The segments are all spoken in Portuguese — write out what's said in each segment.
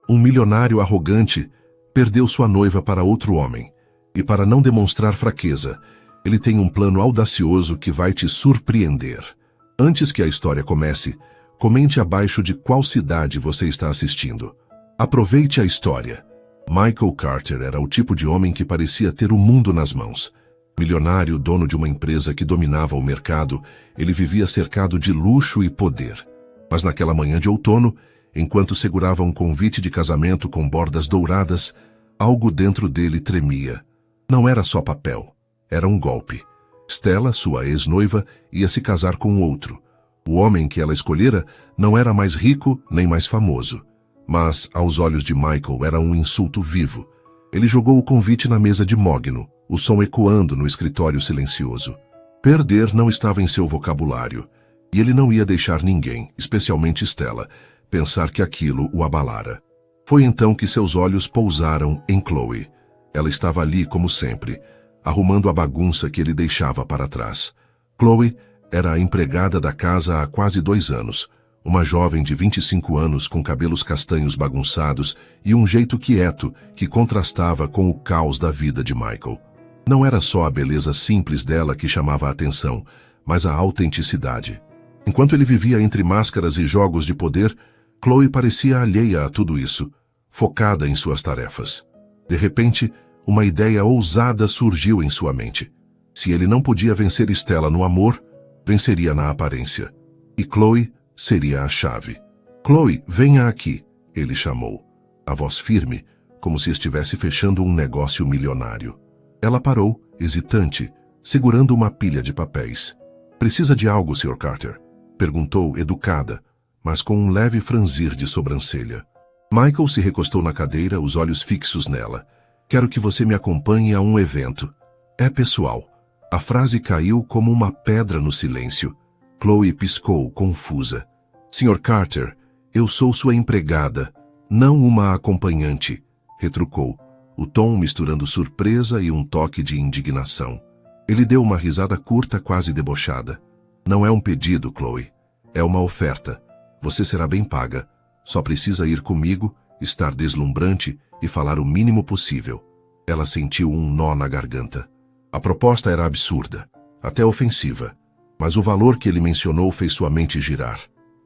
Um milionário arrogante perdeu sua noiva para outro homem. E para não demonstrar fraqueza, ele tem um plano audacioso que vai te surpreender. Antes que a história comece, comente abaixo de qual cidade você está assistindo. Aproveite a história. Michael Carter era o tipo de homem que parecia ter o mundo nas mãos. Milionário, dono de uma empresa que dominava o mercado, ele vivia cercado de luxo e poder. Mas naquela manhã de outono, enquanto segurava um convite de casamento com bordas douradas, algo dentro dele tremia. Não era só papel, era um golpe. Stella, sua ex-noiva, ia se casar com outro. O homem que ela escolhera não era mais rico nem mais famoso. Mas, aos olhos de Michael, era um insulto vivo. Ele jogou o convite na mesa de mogno, o som ecoando no escritório silencioso. Perder não estava em seu vocabulário, e ele não ia deixar ninguém, especialmente Stella, pensar que aquilo o abalara. Foi então que seus olhos pousaram em Chloe. Ela estava ali como sempre, arrumando a bagunça que ele deixava para trás. Chloe era a empregada da casa há quase 2 anos, uma jovem de 25 anos com cabelos castanhos bagunçados e um jeito quieto que contrastava com o caos da vida de Michael. Não era só a beleza simples dela que chamava a atenção, mas a autenticidade. Enquanto ele vivia entre máscaras e jogos de poder, Chloe parecia alheia a tudo isso, focada em suas tarefas. De repente, uma ideia ousada surgiu em sua mente. Se ele não podia vencer Stella no amor, venceria na aparência. E Chloe seria a chave. Chloe, venha aqui, ele chamou. A voz firme, como se estivesse fechando um negócio milionário. Ela parou, hesitante, segurando uma pilha de papéis. Precisa de algo, Sr. Carter? Perguntou, educada, mas com um leve franzir de sobrancelha. Michael se recostou na cadeira, os olhos fixos nela. Quero que você me acompanhe a um evento. É pessoal. A frase caiu como uma pedra no silêncio. Chloe piscou, confusa. Sr. Carter, eu sou sua empregada, não uma acompanhante, retrucou, o tom misturando surpresa e um toque de indignação. Ele deu uma risada curta, quase debochada. Não é um pedido, Chloe. É uma oferta. Você será bem paga. Só precisa ir comigo, estar deslumbrante e falar o mínimo possível. Ela sentiu um nó na garganta. A proposta era absurda, até ofensiva. Mas o valor que ele mencionou fez sua mente girar.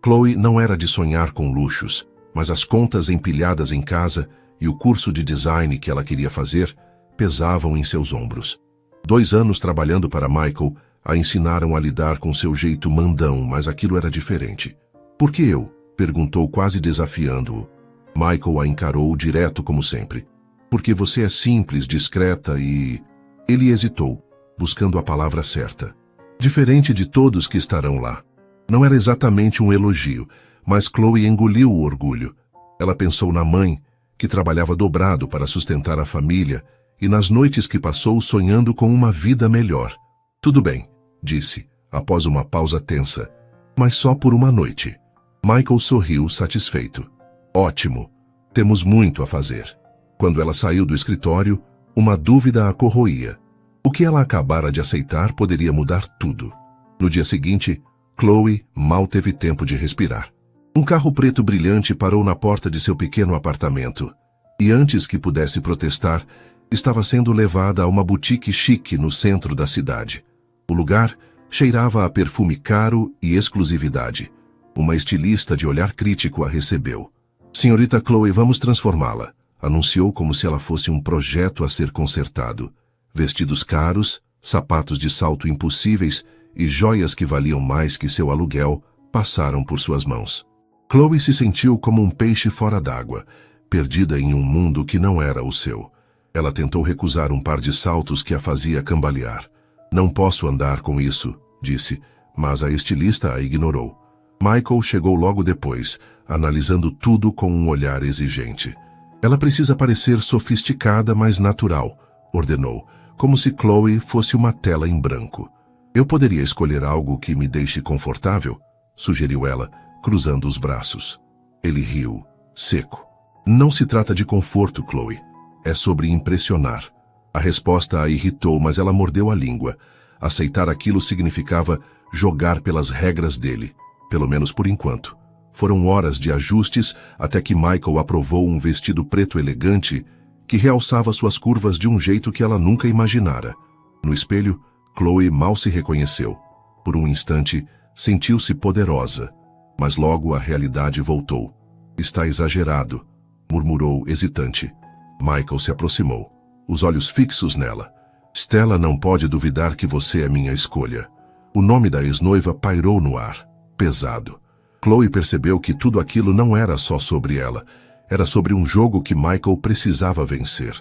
Chloe não era de sonhar com luxos, mas as contas empilhadas em casa e o curso de design que ela queria fazer pesavam em seus ombros. 2 anos trabalhando para Michael a ensinaram a lidar com seu jeito mandão, mas aquilo era diferente. Por que eu? Perguntou quase desafiando-o. Michael a encarou direto como sempre. Porque você é simples, discreta e... Ele hesitou, buscando a palavra certa. Diferente de todos que estarão lá. Não era exatamente um elogio, mas Chloe engoliu o orgulho. Ela pensou na mãe, que trabalhava dobrado para sustentar a família, e nas noites que passou sonhando com uma vida melhor. Tudo bem, disse, após uma pausa tensa, mas só por uma noite. Michael sorriu satisfeito. Ótimo, temos muito a fazer. Quando ela saiu do escritório, uma dúvida a corroía. O que ela acabara de aceitar poderia mudar tudo. No dia seguinte, Chloe mal teve tempo de respirar. Um carro preto brilhante parou na porta de seu pequeno apartamento. E antes que pudesse protestar, estava sendo levada a uma boutique chique no centro da cidade. O lugar cheirava a perfume caro e exclusividade. Uma estilista de olhar crítico a recebeu. Senhorita Chloe, vamos transformá-la, anunciou como se ela fosse um projeto a ser consertado. Vestidos caros, sapatos de salto impossíveis e joias que valiam mais que seu aluguel passaram por suas mãos. Chloe se sentiu como um peixe fora d'água, perdida em um mundo que não era o seu. Ela tentou recusar um par de saltos que a fazia cambalear. Não posso andar com isso, disse, mas a estilista a ignorou. Michael chegou logo depois, analisando tudo com um olhar exigente. Ela precisa parecer sofisticada, mas natural, ordenou, como se Chloe fosse uma tela em branco. Eu poderia escolher algo que me deixe confortável? Sugeriu ela, cruzando os braços. Ele riu, seco. Não se trata de conforto, Chloe. É sobre impressionar. A resposta a irritou, mas ela mordeu a língua. Aceitar aquilo significava jogar pelas regras dele, pelo menos por enquanto. Foram horas de ajustes até que Michael aprovou um vestido preto elegante que realçava suas curvas de um jeito que ela nunca imaginara. No espelho, Chloe mal se reconheceu. Por um instante, sentiu-se poderosa, mas logo a realidade voltou. Está exagerado, murmurou hesitante. Michael se aproximou, os olhos fixos nela. Stella não pode duvidar que você é minha escolha. O nome da ex-noiva pairou no ar, pesado. Chloe percebeu que tudo aquilo não era só sobre ela. Era sobre um jogo que Michael precisava vencer.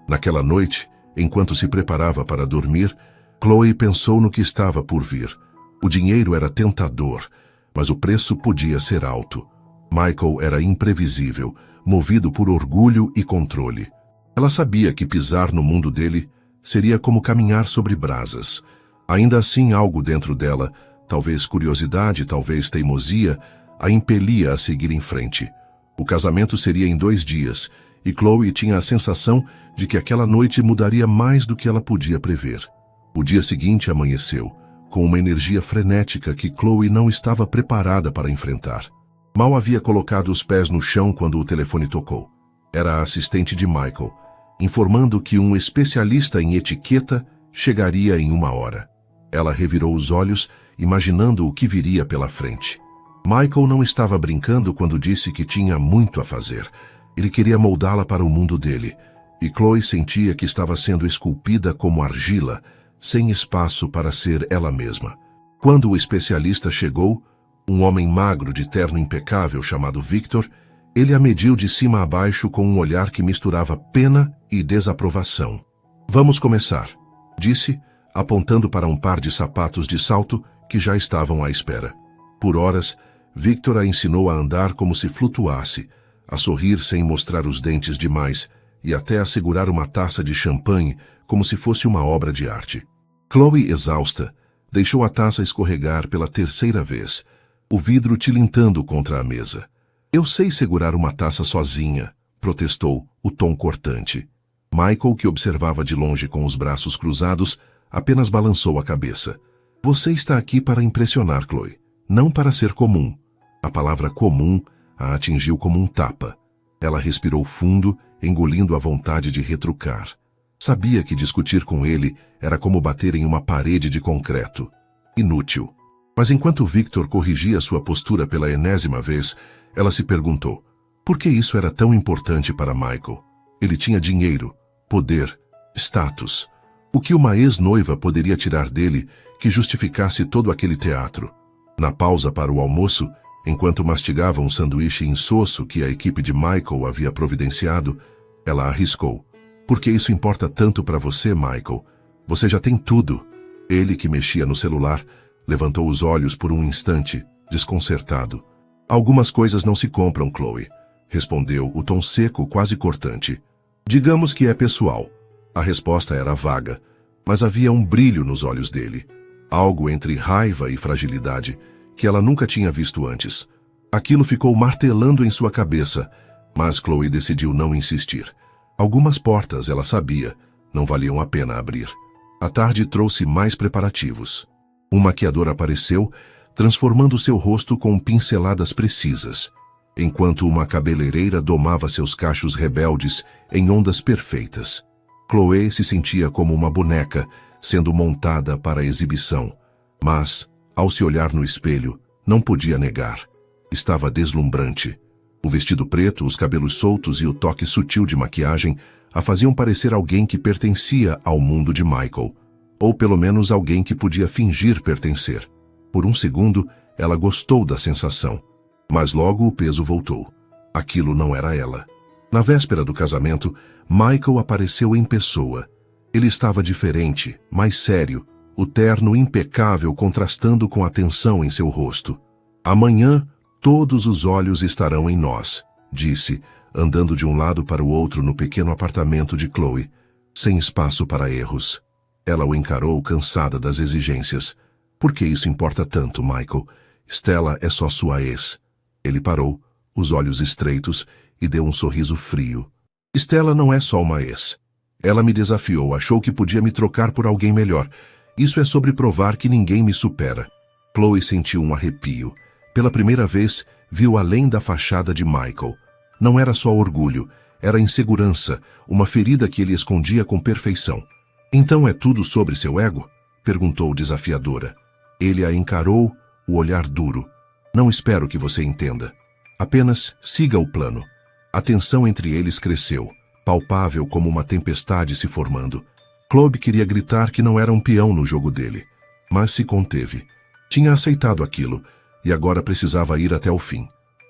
Naquela noite, enquanto se preparava para dormir, Chloe pensou no que estava por vir. O dinheiro era tentador, mas o preço podia ser alto. Michael era imprevisível, movido por orgulho e controle. Ela sabia que pisar no mundo dele seria como caminhar sobre brasas. Ainda assim, algo dentro dela, talvez curiosidade, talvez teimosia, a impelia a seguir em frente. O casamento seria em 2 dias, e Chloe tinha a sensação de que aquela noite mudaria mais do que ela podia prever. O dia seguinte amanheceu, com uma energia frenética que Chloe não estava preparada para enfrentar. Mal havia colocado os pés no chão quando o telefone tocou. Era a assistente de Michael, informando que um especialista em etiqueta chegaria em 1 hora. Ela revirou os olhos, imaginando o que viria pela frente. Michael não estava brincando quando disse que tinha muito a fazer. Ele queria moldá-la para o mundo dele, e Chloe sentia que estava sendo esculpida como argila, sem espaço para ser ela mesma. Quando o especialista chegou, um homem magro de terno impecável chamado Victor, ele a mediu de cima a baixo com um olhar que misturava pena e desaprovação. "Vamos começar", disse, apontando para um par de sapatos de salto que já estavam à espera. Por horas, Victor a ensinou a andar como se flutuasse, a sorrir sem mostrar os dentes demais e até a segurar uma taça de champanhe como se fosse uma obra de arte. Chloe, exausta, deixou a taça escorregar pela 3ª vez, o vidro tilintando contra a mesa. "Eu sei segurar uma taça sozinha", protestou, o tom cortante. Michael, que observava de longe com os braços cruzados, apenas balançou a cabeça. "Você está aqui para impressionar, Chloe, não para ser comum." A palavra comum a atingiu como um tapa. Ela respirou fundo, engolindo a vontade de retrucar. Sabia que discutir com ele era como bater em uma parede de concreto. Inútil. Mas enquanto Victor corrigia sua postura pela enésima vez, ela se perguntou, por que isso era tão importante para Michael? Ele tinha dinheiro, poder, status. O que uma ex-noiva poderia tirar dele que justificasse todo aquele teatro? Na pausa para o almoço, enquanto mastigava um sanduíche insosso que a equipe de Michael havia providenciado, ela arriscou. "Por que isso importa tanto para você, Michael? Você já tem tudo." Ele, que mexia no celular, levantou os olhos por um instante, desconcertado. "Algumas coisas não se compram, Chloe", respondeu, o tom seco, quase cortante. "Digamos que é pessoal." A resposta era vaga, mas havia um brilho nos olhos dele. Algo entre raiva e fragilidade, que ela nunca tinha visto antes. Aquilo ficou martelando em sua cabeça, mas Chloe decidiu não insistir. Algumas portas, ela sabia, não valiam a pena abrir. A tarde trouxe mais preparativos. Um maquiador apareceu, transformando seu rosto com pinceladas precisas, enquanto uma cabeleireira domava seus cachos rebeldes em ondas perfeitas. Chloe se sentia como uma boneca, sendo montada para a exibição, mas, ao se olhar no espelho, não podia negar. Estava deslumbrante. O vestido preto, os cabelos soltos e o toque sutil de maquiagem a faziam parecer alguém que pertencia ao mundo de Michael, ou pelo menos alguém que podia fingir pertencer. Por um segundo, ela gostou da sensação, mas logo o peso voltou. Aquilo não era ela. Na véspera do casamento, Michael apareceu em pessoa. Ele estava diferente, mais sério, o terno impecável contrastando com a tensão em seu rosto. "Amanhã, todos os olhos estarão em nós", disse, andando de um lado para o outro no pequeno apartamento de Chloe, sem espaço para erros. Ela o encarou, cansada das exigências. "Por que isso importa tanto, Michael? Stella é só sua ex." Ele parou, os olhos estreitos, e deu um sorriso frio. "Stella não é só uma ex. Ela me desafiou, achou que podia me trocar por alguém melhor. Isso é sobre provar que ninguém me supera." Chloe sentiu um arrepio. Pela primeira vez, viu além da fachada de Michael. Não era só orgulho, era insegurança, uma ferida que ele escondia com perfeição. Então é tudo sobre seu ego? Perguntou desafiadora. Ele a encarou, o olhar duro. Não espero que você entenda. Apenas siga o plano. A tensão entre eles cresceu, palpável como uma tempestade se formando. Chloe queria gritar que não era um peão no jogo dele, mas se conteve. Tinha aceitado aquilo, e agora precisava ir até o fim.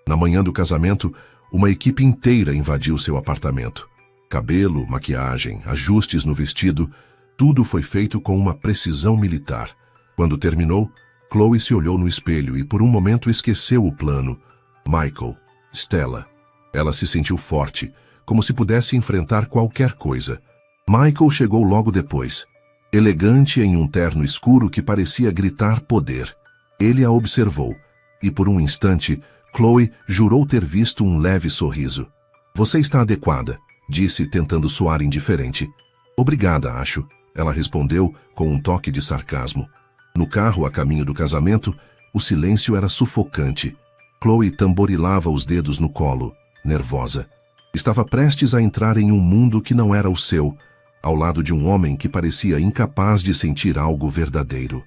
Na manhã do casamento, uma equipe inteira invadiu seu apartamento. Cabelo, maquiagem, ajustes no vestido, tudo foi feito com uma precisão militar. Quando terminou, Chloe se olhou no espelho e por um momento esqueceu o plano. Michael, Stella. Ela se sentiu forte, como se pudesse enfrentar qualquer coisa. Michael chegou logo depois, elegante em um terno escuro que parecia gritar poder. Ele a observou, e por um instante, Chloe jurou ter visto um leve sorriso. Você está adequada, disse tentando soar indiferente. Obrigada, acho, ela respondeu com um toque de sarcasmo. No carro a caminho do casamento, o silêncio era sufocante. Chloe tamborilava os dedos no colo, nervosa. Estava prestes a entrar em um mundo que não era o seu, ao lado de um homem que parecia incapaz de sentir algo verdadeiro.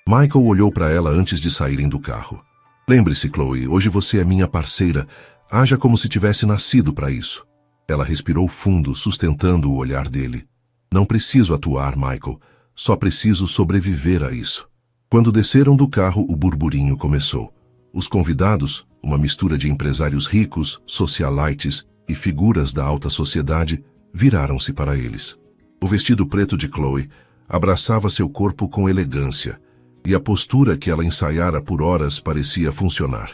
Michael olhou para ela antes de saírem do carro. Lembre-se, Chloe, hoje você é minha parceira. Haja como se tivesse nascido para isso. Ela respirou fundo, sustentando o olhar dele. Não preciso atuar, Michael. Só preciso sobreviver a isso. Quando desceram do carro, o burburinho começou. Os convidados, uma mistura de empresários ricos, socialites e figuras da alta sociedade, viraram-se para eles. O vestido preto de Chloe abraçava seu corpo com elegância, e a postura que ela ensaiara por horas parecia funcionar.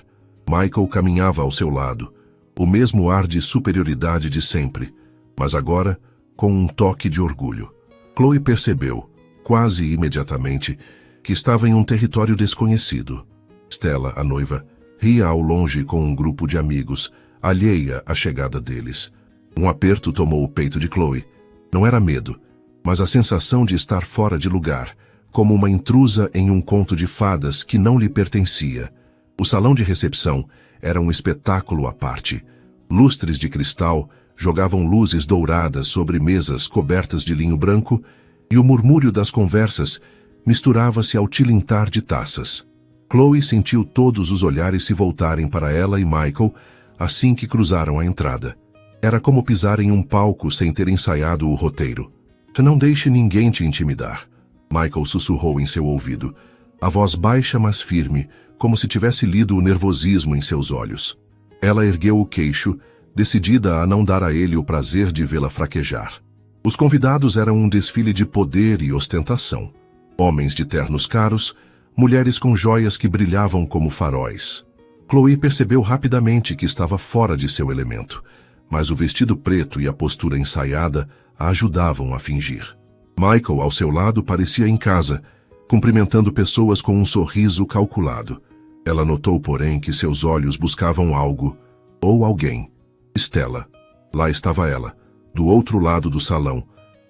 Michael caminhava ao seu lado, o mesmo ar de superioridade de sempre, mas agora com um toque de orgulho. Chloe percebeu, quase imediatamente, que estava em um território desconhecido. Stella, a noiva, ria ao longe com um grupo de amigos, alheia à chegada deles. Um aperto tomou o peito de Chloe. Não era medo, mas a sensação de estar fora de lugar, como uma intrusa em um conto de fadas que não lhe pertencia. O salão de recepção era um espetáculo à parte. Lustres de cristal jogavam luzes douradas sobre mesas cobertas de linho branco e o murmúrio das conversas misturava-se ao tilintar de taças. Chloe sentiu todos os olhares se voltarem para ela e Michael assim que cruzaram a entrada. Era como pisar em um palco sem ter ensaiado o roteiro. Não deixe ninguém te intimidar, Michael sussurrou em seu ouvido, a voz baixa mas firme, como se tivesse lido o nervosismo em seus olhos. Ela ergueu o queixo, decidida a não dar a ele o prazer de vê-la fraquejar. Os convidados eram um desfile de poder e ostentação. Homens de ternos caros, mulheres com joias que brilhavam como faróis. Chloe percebeu rapidamente que estava fora de seu elemento, mas o vestido preto e a postura ensaiada a ajudavam a fingir. Michael, ao seu lado, parecia em casa, cumprimentando pessoas com um sorriso calculado. Ela notou, porém, que seus olhos buscavam algo, ou alguém. Stella. Lá estava ela, do outro lado do salão,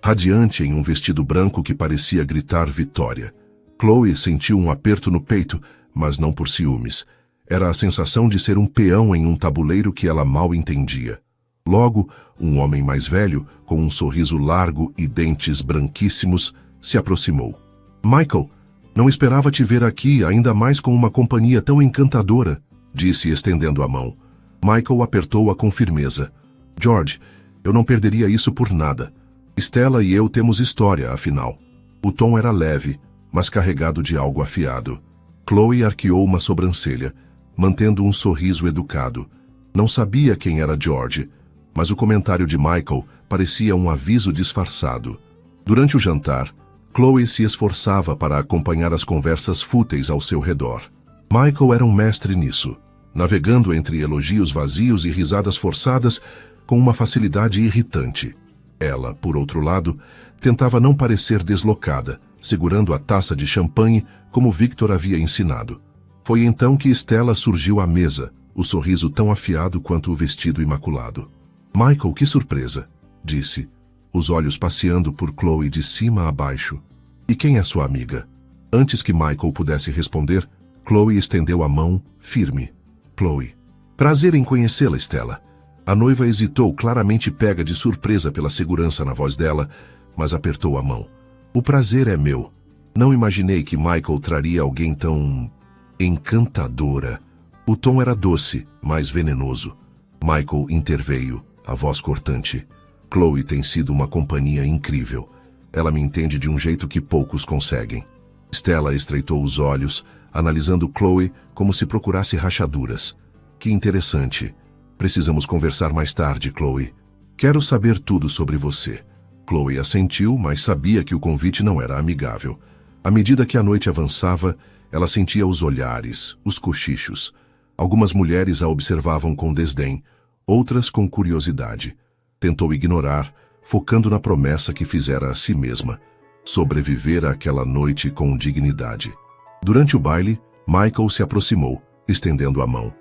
radiante em um vestido branco que parecia gritar vitória. Chloe sentiu um aperto no peito, mas não por ciúmes. Era a sensação de ser um peão em um tabuleiro que ela mal entendia. Logo, um homem mais velho, com um sorriso largo e dentes branquíssimos, se aproximou. Michael, não esperava te ver aqui, ainda mais com uma companhia tão encantadora, disse estendendo a mão. Michael apertou-a com firmeza. George, eu não perderia isso por nada. Stella e eu temos história, afinal. O tom era leve, mas carregado de algo afiado. Chloe arqueou uma sobrancelha, mantendo um sorriso educado. Não sabia quem era George, mas o comentário de Michael parecia um aviso disfarçado. Durante o jantar, Chloe se esforçava para acompanhar as conversas fúteis ao seu redor. Michael era um mestre nisso, navegando entre elogios vazios e risadas forçadas com uma facilidade irritante. Ela, por outro lado, tentava não parecer deslocada, segurando a taça de champanhe como Victor havia ensinado. Foi então que Stella surgiu à mesa, o sorriso tão afiado quanto o vestido imaculado. Michael, que surpresa, disse, os olhos passeando por Chloe de cima a baixo. E quem é sua amiga? Antes que Michael pudesse responder, Chloe estendeu a mão, firme. Chloe. Prazer em conhecê-la, Stella. A noiva hesitou, claramente pega de surpresa pela segurança na voz dela, mas apertou a mão. O prazer é meu. Não imaginei que Michael traria alguém tão encantadora. O tom era doce, mas venenoso. Michael interveio, a voz cortante. Chloe tem sido uma companhia incrível. Ela me entende de um jeito que poucos conseguem. Stella estreitou os olhos, analisando Chloe como se procurasse rachaduras. Que interessante. Precisamos conversar mais tarde, Chloe. Quero saber tudo sobre você. Chloe assentiu, mas sabia que o convite não era amigável. À medida que a noite avançava, ela sentia os olhares, os cochichos. Algumas mulheres a observavam com desdém, outras com curiosidade. Tentou ignorar, focando na promessa que fizera a si mesma: sobreviver àquela noite com dignidade. Durante o baile, Michael se aproximou, estendendo a mão.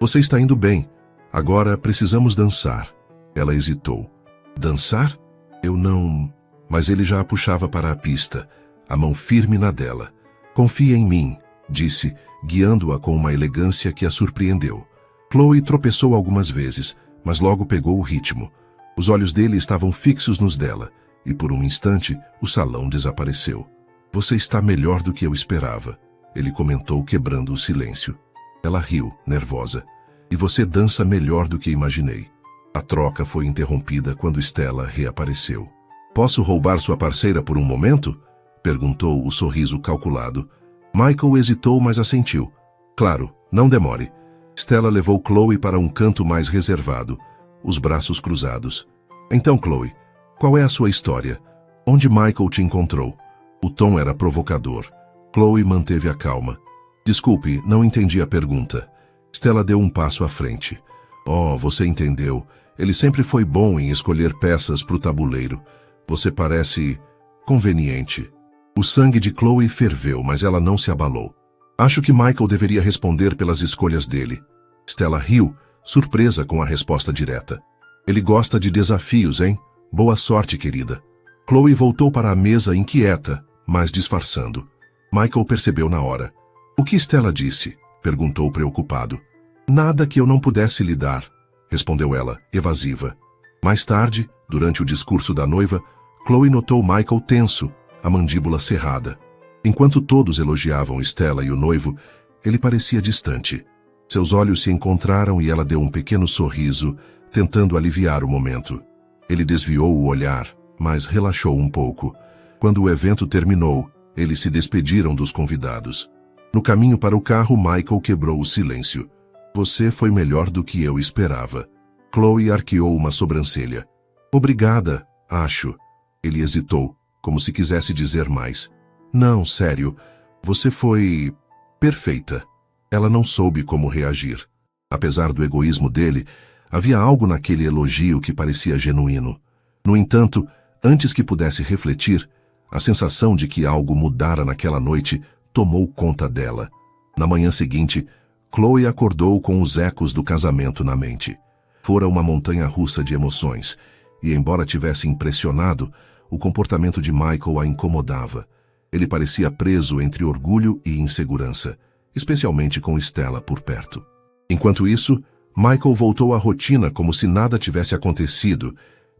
Você está indo bem. Agora precisamos dançar. Ela hesitou. Dançar? Eu não... Mas ele já a puxava para a pista, a mão firme na dela. Confia em mim, disse, guiando-a com uma elegância que a surpreendeu. Chloe tropeçou algumas vezes, mas logo pegou o ritmo. Os olhos dele estavam fixos nos dela, e por um instante o salão desapareceu. Você está melhor do que eu esperava, ele comentou, quebrando o silêncio. Ela riu, nervosa. E você dança melhor do que imaginei. A troca foi interrompida quando Stella reapareceu. Posso roubar sua parceira por um momento? Perguntou, o sorriso calculado. Michael hesitou, mas assentiu. Claro, não demore. Stella levou Chloe para um canto mais reservado, os braços cruzados. Então, Chloe, qual é a sua história? Onde Michael te encontrou? O tom era provocador. Chloe manteve a calma. Desculpe, não entendi a pergunta. Stella deu um passo à frente. Oh, você entendeu. Ele sempre foi bom em escolher peças para o tabuleiro. Você parece conveniente. O sangue de Chloe ferveu, mas ela não se abalou. Acho que Michael deveria responder pelas escolhas dele. Stella riu, surpresa com a resposta direta. Ele gosta de desafios, hein? Boa sorte, querida. Chloe voltou para a mesa inquieta, mas disfarçando. Michael percebeu na hora. O que Stella disse? Perguntou preocupado. Nada que eu não pudesse lhe dar, respondeu ela, evasiva. Mais tarde, durante o discurso da noiva, Chloe notou Michael tenso, a mandíbula cerrada. Enquanto todos elogiavam Stella e o noivo, ele parecia distante. Seus olhos se encontraram e ela deu um pequeno sorriso, tentando aliviar o momento. Ele desviou o olhar, mas relaxou um pouco. Quando o evento terminou, eles se despediram dos convidados. No caminho para o carro, Michael quebrou o silêncio. Você foi melhor do que eu esperava. Chloe arqueou uma sobrancelha. Obrigada, acho. Ele hesitou, como se quisesse dizer mais. Não, sério. Você foi perfeita. Ela não soube como reagir. Apesar do egoísmo dele, havia algo naquele elogio que parecia genuíno. No entanto, antes que pudesse refletir, a sensação de que algo mudara naquela noite tomou conta dela. Na manhã seguinte, Chloe acordou com os ecos do casamento na mente. Fora uma montanha-russa de emoções, e embora tivesse impressionado, o comportamento de Michael a incomodava. Ele parecia preso entre orgulho e insegurança, especialmente com Stella por perto. Enquanto isso, Michael voltou à rotina como se nada tivesse acontecido,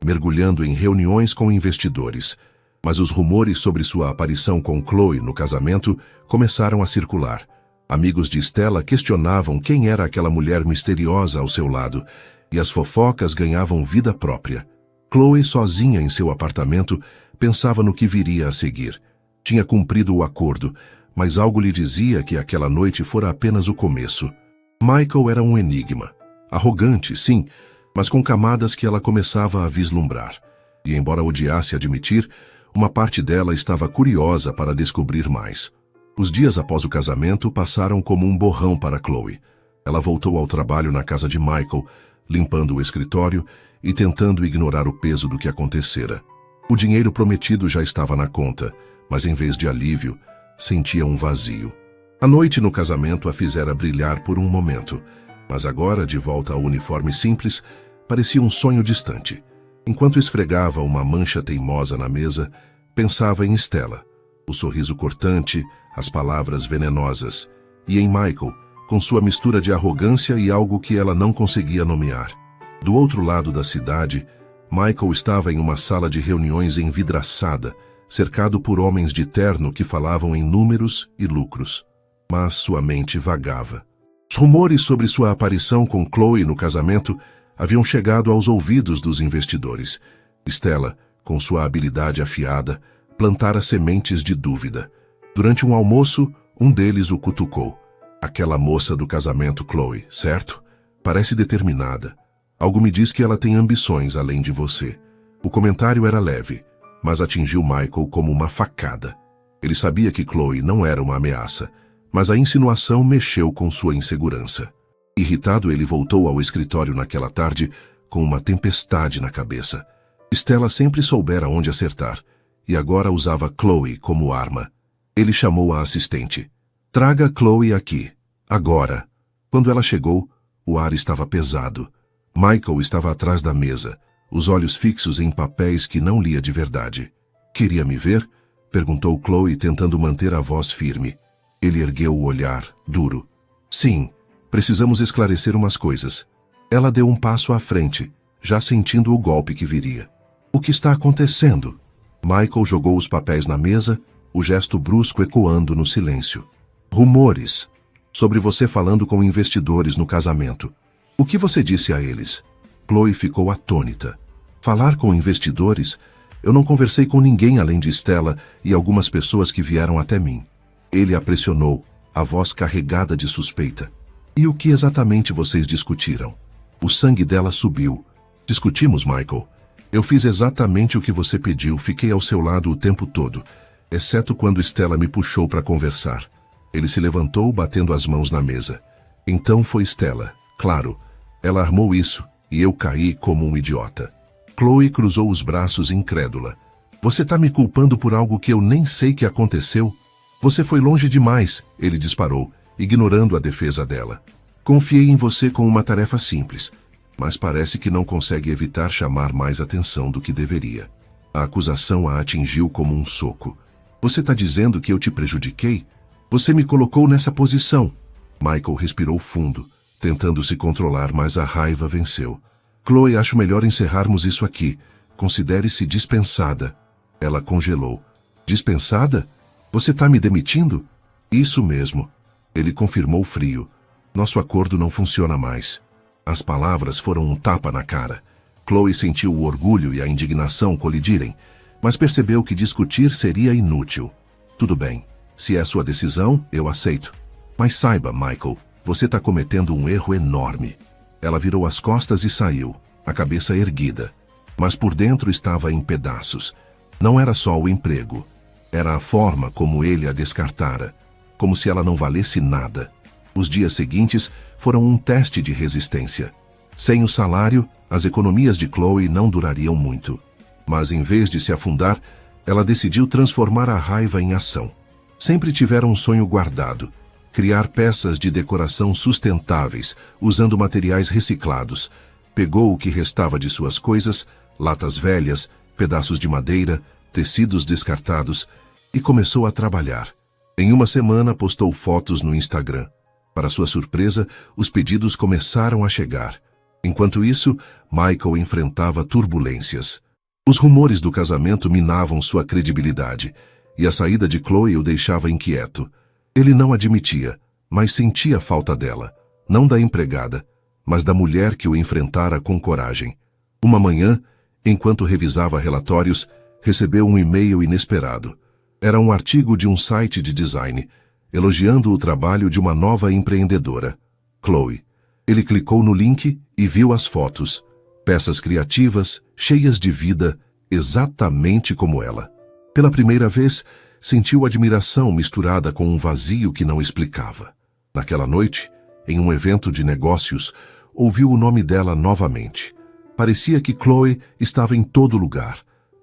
mergulhando em reuniões com investidores. Mas os rumores sobre sua aparição com Chloe no casamento começaram a circular. Amigos de Stella questionavam quem era aquela mulher misteriosa ao seu lado, e as fofocas ganhavam vida própria. Chloe, sozinha em seu apartamento, pensava no que viria a seguir. Tinha cumprido o acordo, mas algo lhe dizia que aquela noite fora apenas o começo. Michael era um enigma. Arrogante, sim, mas com camadas que ela começava a vislumbrar. E embora odiasse admitir, uma parte dela estava curiosa para descobrir mais. Os dias após o casamento passaram como um borrão para Chloe. Ela voltou ao trabalho na casa de Michael, limpando o escritório e tentando ignorar o peso do que acontecera. O dinheiro prometido já estava na conta, mas em vez de alívio, sentia um vazio. A noite no casamento a fizera brilhar por um momento, mas agora, de volta ao uniforme simples, parecia um sonho distante. Enquanto esfregava uma mancha teimosa na mesa, pensava em Stella, o sorriso cortante, as palavras venenosas, e em Michael, com sua mistura de arrogância e algo que ela não conseguia nomear. Do outro lado da cidade, Michael estava em uma sala de reuniões envidraçada, cercado por homens de terno que falavam em números e lucros. Mas sua mente vagava. Os rumores sobre sua aparição com Chloe no casamento haviam chegado aos ouvidos dos investidores. Stella, com sua habilidade afiada, plantara sementes de dúvida. Durante um almoço, um deles o cutucou. Aquela moça do casamento, Chloe, certo? Parece determinada. Algo me diz que ela tem ambições além de você. O comentário era leve, mas atingiu Michael como uma facada. Ele sabia que Chloe não era uma ameaça, mas a insinuação mexeu com sua insegurança. Irritado, ele voltou ao escritório naquela tarde com uma tempestade na cabeça. Stella sempre soubera onde acertar, e agora usava Chloe como arma. Ele chamou a assistente. Traga Chloe aqui, agora. Quando ela chegou, o ar estava pesado. Michael estava atrás da mesa, os olhos fixos em papéis que não lia de verdade. Queria me ver? Perguntou Chloe, tentando manter a voz firme. Ele ergueu o olhar, duro. Sim, precisamos esclarecer umas coisas. Ela deu um passo à frente, já sentindo o golpe que viria. O que está acontecendo? Michael jogou os papéis na mesa, o gesto brusco ecoando no silêncio. Rumores. Sobre você falando com investidores no casamento. O que você disse a eles? Chloe ficou atônita. Falar com investidores? Eu não conversei com ninguém além de Stella e algumas pessoas que vieram até mim. Ele a pressionou, a voz carregada de suspeita. E o que exatamente vocês discutiram? O sangue dela subiu. Discutimos, Michael. Eu fiz exatamente o que você pediu, fiquei ao seu lado o tempo todo, exceto quando Stella me puxou para conversar. Ele se levantou, batendo as mãos na mesa. Então foi Stella, claro. Ela armou isso, e eu caí como um idiota. Chloe cruzou os braços incrédula. Você tá me culpando por algo que eu nem sei que aconteceu? Você foi longe demais, ele disparou, ignorando a defesa dela. Confiei em você com uma tarefa simples, mas parece que não consegue evitar chamar mais atenção do que deveria. A acusação a atingiu como um soco. Você tá dizendo que eu te prejudiquei? Você me colocou nessa posição. Michael respirou fundo, tentando se controlar, mas a raiva venceu. Chloe, acho melhor encerrarmos isso aqui. Considere-se dispensada. Ela congelou. Dispensada? Você tá me demitindo? Isso mesmo. Ele confirmou frio. Nosso acordo não funciona mais. As palavras foram um tapa na cara. Chloe sentiu o orgulho e a indignação colidirem, mas percebeu que discutir seria inútil. Tudo bem. Se é sua decisão, eu aceito. Mas saiba, Michael, você está cometendo um erro enorme. Ela virou as costas e saiu, a cabeça erguida. Mas por dentro estava em pedaços. Não era só o emprego. Era a forma como ele a descartara. Como se ela não valesse nada. Os dias seguintes foram um teste de resistência. Sem o salário, as economias de Chloe não durariam muito. Mas em vez de se afundar, ela decidiu transformar a raiva em ação. Sempre tivera um sonho guardado. Criar peças de decoração sustentáveis, usando materiais reciclados. Pegou o que restava de suas coisas, latas velhas, pedaços de madeira, tecidos descartados, e começou a trabalhar. Em uma semana postou fotos no Instagram. Para sua surpresa, os pedidos começaram a chegar. Enquanto isso, Michael enfrentava turbulências. Os rumores do casamento minavam sua credibilidade, e a saída de Chloe o deixava inquieto. Ele não admitia, mas sentia falta dela, não da empregada, mas da mulher que o enfrentara com coragem. Uma manhã, enquanto revisava relatórios, recebeu um e-mail inesperado. Era um artigo de um site de design, elogiando o trabalho de uma nova empreendedora, Chloe. Ele clicou no link e viu as fotos. Peças criativas, cheias de vida, exatamente como ela. Pela primeira vez, sentiu admiração misturada com um vazio que não explicava. Naquela noite, em um evento de negócios, ouviu o nome dela novamente. Parecia que Chloe estava em todo lugar,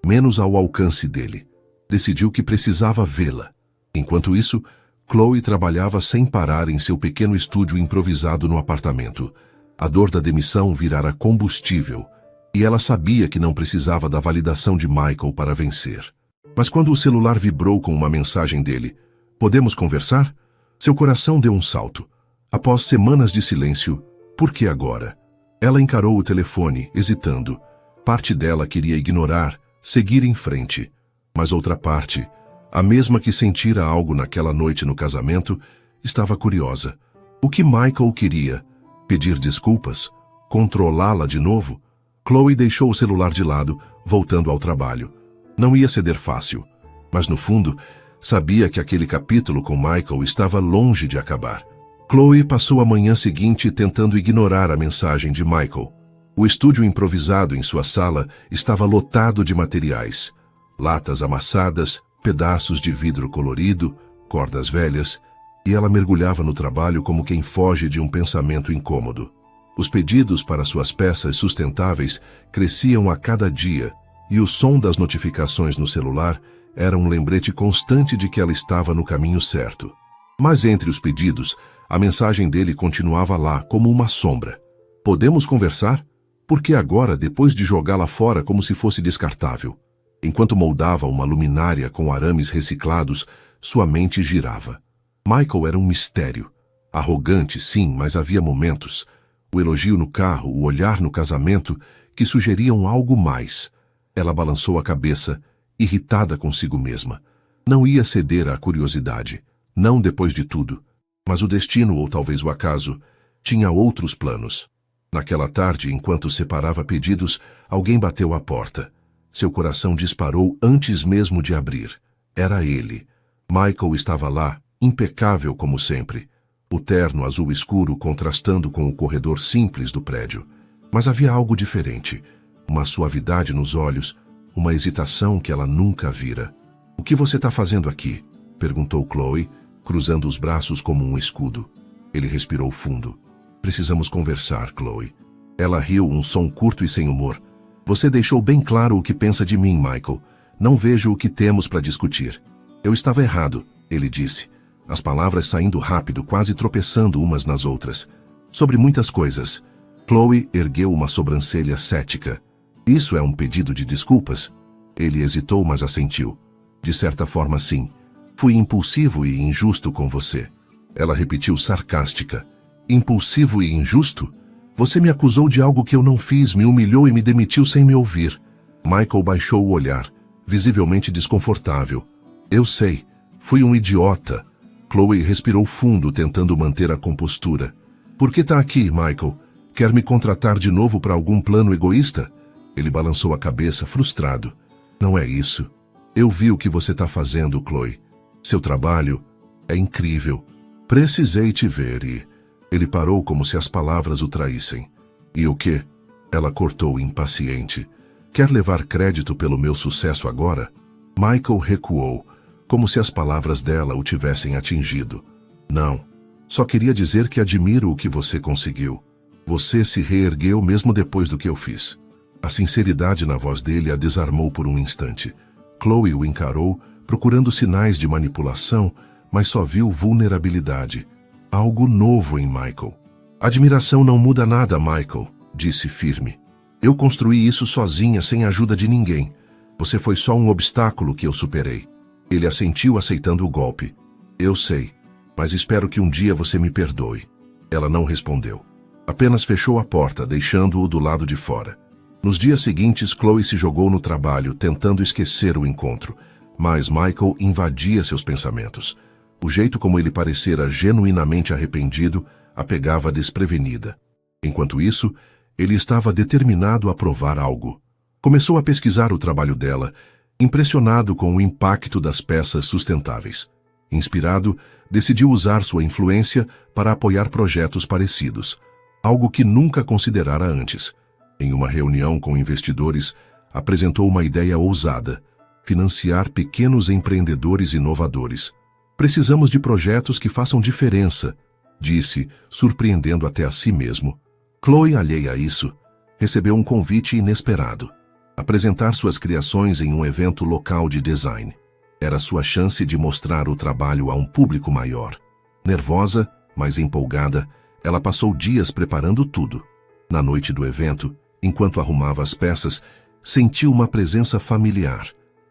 menos ao alcance dele. Decidiu que precisava vê-la. Enquanto isso, Chloe trabalhava sem parar em seu pequeno estúdio improvisado no apartamento. A dor da demissão virara combustível, e ela sabia que não precisava da validação de Michael para vencer. Mas quando o celular vibrou com uma mensagem dele, "Podemos conversar?", seu coração deu um salto. Após semanas de silêncio, por que agora? Ela encarou o telefone, hesitando. Parte dela queria ignorar, seguir em frente. Mas outra parte, a mesma que sentira algo naquela noite no casamento, estava curiosa. O que Michael queria? Pedir desculpas? Controlá-la de novo? Chloe deixou o celular de lado, voltando ao trabalho. Não ia ceder fácil, mas no fundo, sabia que aquele capítulo com Michael estava longe de acabar. Chloe passou a manhã seguinte tentando ignorar a mensagem de Michael. O estúdio improvisado em sua sala estava lotado de materiais. Latas amassadas, pedaços de vidro colorido, cordas velhas, e ela mergulhava no trabalho como quem foge de um pensamento incômodo. Os pedidos para suas peças sustentáveis cresciam a cada dia, e o som das notificações no celular era um lembrete constante de que ela estava no caminho certo. Mas entre os pedidos, a mensagem dele continuava lá, como uma sombra. Podemos conversar? Por que agora, depois de jogá-la fora como se fosse descartável? Enquanto moldava uma luminária com arames reciclados, sua mente girava. Michael era um mistério. Arrogante, sim, mas havia momentos. O elogio no carro, o olhar no casamento, que sugeriam algo mais. Ela balançou a cabeça, irritada consigo mesma. Não ia ceder à curiosidade. Não depois de tudo. Mas o destino, ou talvez o acaso, tinha outros planos. Naquela tarde, enquanto separava pedidos, alguém bateu à porta. Seu coração disparou antes mesmo de abrir. Era ele. Michael estava lá, impecável como sempre. O terno azul escuro contrastando com o corredor simples do prédio. Mas havia algo diferente. Uma suavidade nos olhos, uma hesitação que ela nunca vira. "O que você está fazendo aqui?" perguntou Chloe, cruzando os braços como um escudo. Ele respirou fundo. "Precisamos conversar, Chloe." Ela riu, um som curto e sem humor. "Você deixou bem claro o que pensa de mim, Michael. Não vejo o que temos para discutir." "Eu estava errado," ele disse, as palavras saindo rápido, quase tropeçando umas nas outras. "Sobre muitas coisas." Chloe ergueu uma sobrancelha cética. "Isso é um pedido de desculpas?" Ele hesitou, mas assentiu. "De certa forma, sim. Fui impulsivo e injusto com você." Ela repetiu sarcástica. "Impulsivo e injusto? Você me acusou de algo que eu não fiz, me humilhou e me demitiu sem me ouvir." Michael baixou o olhar, visivelmente desconfortável. "Eu sei. Fui um idiota." Chloe respirou fundo, tentando manter a compostura. "Por que está aqui, Michael? Quer me contratar de novo para algum plano egoísta?" Ele balançou a cabeça, frustrado. "Não é isso. Eu vi o que você está fazendo, Chloe. Seu trabalho é incrível. Precisei te ver e..." Ele parou como se as palavras o traíssem. "E o quê?" Ela cortou, impaciente. "Quer levar crédito pelo meu sucesso agora?" Michael recuou, como se as palavras dela o tivessem atingido. "Não. Só queria dizer que admiro o que você conseguiu. Você se reergueu mesmo depois do que eu fiz." A sinceridade na voz dele a desarmou por um instante. Chloe o encarou, procurando sinais de manipulação, mas só viu vulnerabilidade. Algo novo em Michael. "Admiração não muda nada, Michael", disse firme. "Eu construí isso sozinha, sem a ajuda de ninguém. Você foi só um obstáculo que eu superei." Ele assentiu, aceitando o golpe. "Eu sei, mas espero que um dia você me perdoe." Ela não respondeu. Apenas fechou a porta, deixando-o do lado de fora. Nos dias seguintes, Chloe se jogou no trabalho, tentando esquecer o encontro. Mas Michael invadia seus pensamentos. O jeito como ele parecera genuinamente arrependido a pegava desprevenida. Enquanto isso, ele estava determinado a provar algo. Começou a pesquisar o trabalho dela, impressionado com o impacto das peças sustentáveis. Inspirado, decidiu usar sua influência para apoiar projetos parecidos, algo que nunca considerara antes. Em uma reunião com investidores, apresentou uma ideia ousada: financiar pequenos empreendedores inovadores. "Precisamos de projetos que façam diferença", disse, surpreendendo até a si mesmo. Chloe, alheia a isso, recebeu um convite inesperado: apresentar suas criações em um evento local de design. Era sua chance de mostrar o trabalho a um público maior. Nervosa, mas empolgada, ela passou dias preparando tudo. Na noite do evento, enquanto arrumava as peças, sentiu uma presença familiar.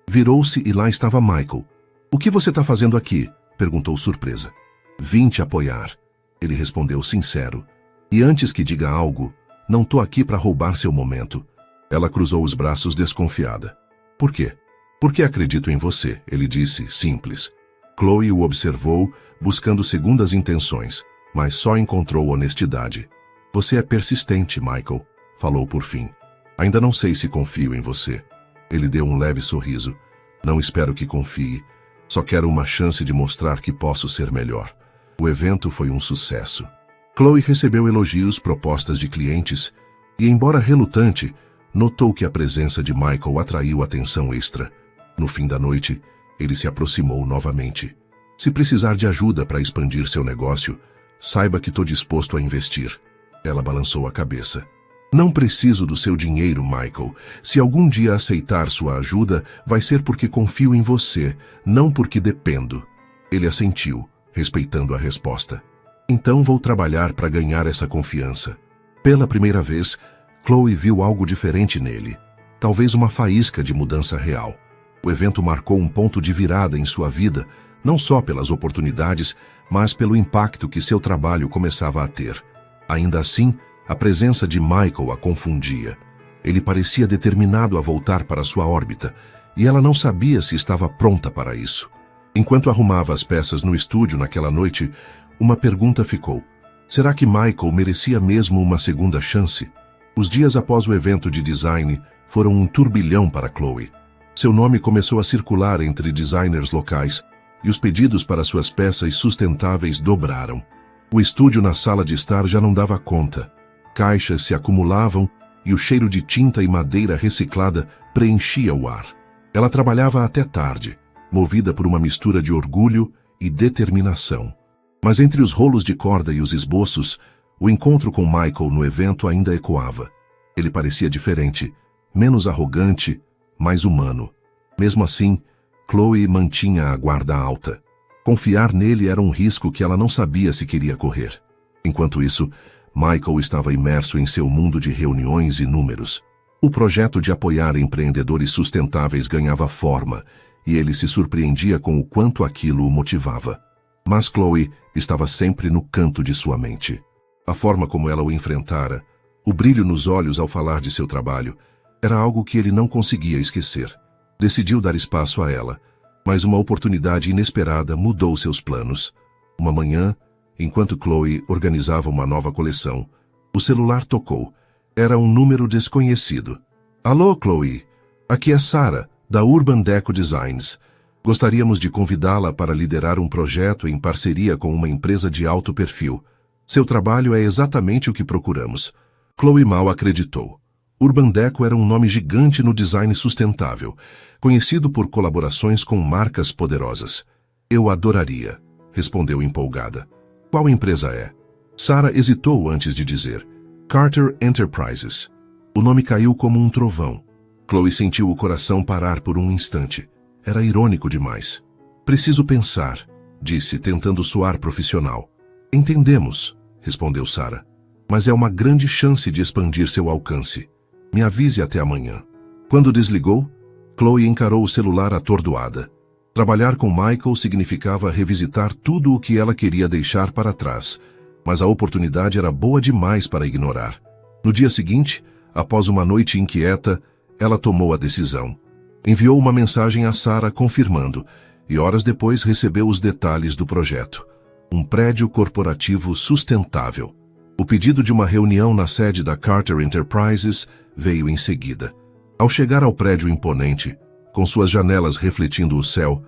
Virou-se e lá estava Michael. "O que você está fazendo aqui?" perguntou surpresa. "Vim te apoiar." Ele respondeu sincero. E antes que diga algo, não tô aqui para roubar seu momento. Ela cruzou os braços desconfiada. Por quê? Porque acredito em você, ele disse, simples. Chloe o observou, buscando segundas intenções, mas só encontrou honestidade. Você é persistente, Michael, falou por fim. Ainda não sei se confio em você. Ele deu um leve sorriso. Não espero que confie. Só quero uma chance de mostrar que posso ser melhor. O evento foi um sucesso. Chloe recebeu elogios, propostas de clientes e, embora relutante, notou que a presença de Michael atraiu atenção extra. No fim da noite, ele se aproximou novamente. Se precisar de ajuda para expandir seu negócio, saiba que estou disposto a investir. Ela balançou a cabeça. Não preciso do seu dinheiro, Michael. Se algum dia aceitar sua ajuda, vai ser porque confio em você, não porque dependo. Ele assentiu, respeitando a resposta. Então vou trabalhar para ganhar essa confiança. Pela primeira vez, Chloe viu algo diferente nele. Talvez uma faísca de mudança real. O evento marcou um ponto de virada em sua vida, não só pelas oportunidades, mas pelo impacto que seu trabalho começava a ter. Ainda assim, a presença de Michael a confundia. Ele parecia determinado a voltar para sua órbita, e ela não sabia se estava pronta para isso. Enquanto arrumava as peças no estúdio naquela noite, uma pergunta ficou. Será que Michael merecia mesmo uma segunda chance? Os dias após o evento de design foram um turbilhão para Chloe. Seu nome começou a circular entre designers locais, e os pedidos para suas peças sustentáveis dobraram. O estúdio na sala de estar já não dava conta. Caixas se acumulavam e o cheiro de tinta e madeira reciclada preenchia o ar. Ela trabalhava até tarde, movida por uma mistura de orgulho e determinação. Mas entre os rolos de corda e os esboços, o encontro com Michael no evento ainda ecoava. Ele parecia diferente, menos arrogante, mais humano. Mesmo assim, Chloe mantinha a guarda alta. Confiar nele era um risco que ela não sabia se queria correr. Enquanto isso, Michael estava imerso em seu mundo de reuniões e números. O projeto de apoiar empreendedores sustentáveis ganhava forma, e ele se surpreendia com o quanto aquilo o motivava. Mas Chloe estava sempre no canto de sua mente. A forma como ela o enfrentara, o brilho nos olhos ao falar de seu trabalho, era algo que ele não conseguia esquecer. Decidiu dar espaço a ela, mas uma oportunidade inesperada mudou seus planos. Uma manhã, enquanto Chloe organizava uma nova coleção, o celular tocou. Era um número desconhecido. Alô, Chloe. Aqui é Sarah, da Urban Deco Designs. Gostaríamos de convidá-la para liderar um projeto em parceria com uma empresa de alto perfil. Seu trabalho é exatamente o que procuramos. Chloe mal acreditou. Urban Deco era um nome gigante no design sustentável, conhecido por colaborações com marcas poderosas. Eu adoraria, respondeu empolgada. Qual empresa é? Sarah hesitou antes de dizer. Carter Enterprises. O nome caiu como um trovão. Chloe sentiu o coração parar por um instante. Era irônico demais. Preciso pensar, disse, tentando soar profissional. Entendemos, respondeu Sarah. Mas é uma grande chance de expandir seu alcance. Me avise até amanhã. Quando desligou, Chloe encarou o celular atordoada. Trabalhar com Michael significava revisitar tudo o que ela queria deixar para trás, mas a oportunidade era boa demais para ignorar. No dia seguinte, após uma noite inquieta, ela tomou a decisão. Enviou uma mensagem a Sarah confirmando, e horas depois recebeu os detalhes do projeto. Um prédio corporativo sustentável. O pedido de uma reunião na sede da Carter Enterprises veio em seguida. Ao chegar ao prédio imponente, com suas janelas refletindo o céu,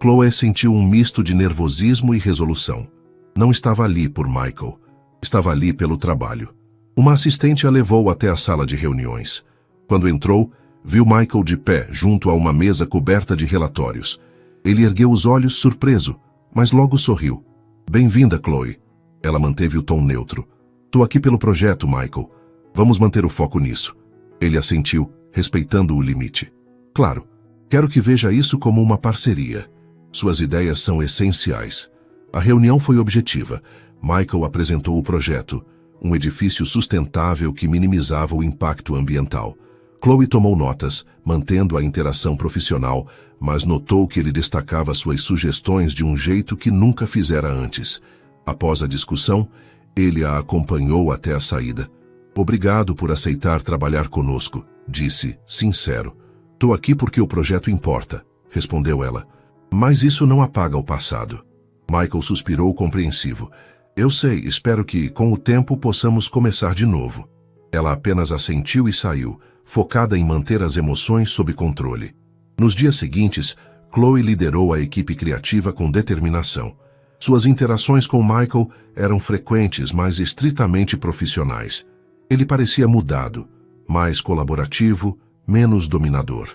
Chloe sentiu um misto de nervosismo e resolução. Não estava ali por Michael. Estava ali pelo trabalho. Uma assistente a levou até a sala de reuniões. Quando entrou, viu Michael de pé junto a uma mesa coberta de relatórios. Ele ergueu os olhos surpreso, mas logo sorriu. Bem-vinda, Chloe. Ela manteve o tom neutro. Tô aqui pelo projeto, Michael. Vamos manter o foco nisso. Ele assentiu, respeitando o limite. Claro, quero que veja isso como uma parceria. Suas ideias são essenciais. A reunião foi objetiva. Michael apresentou o projeto, um edifício sustentável que minimizava o impacto ambiental. Chloe tomou notas, mantendo a interação profissional, mas notou que ele destacava suas sugestões de um jeito que nunca fizera antes. Após a discussão, ele a acompanhou até a saída. Obrigado por aceitar trabalhar conosco, disse, sincero. Tô aqui porque o projeto importa, respondeu ela. Mas isso não apaga o passado. Michael suspirou compreensivo. Eu sei, espero que, com o tempo, possamos começar de novo. Ela apenas assentiu e saiu, focada em manter as emoções sob controle. Nos dias seguintes, Chloe liderou a equipe criativa com determinação. Suas interações com Michael eram frequentes, mas estritamente profissionais. Ele parecia mudado, mais colaborativo, menos dominador.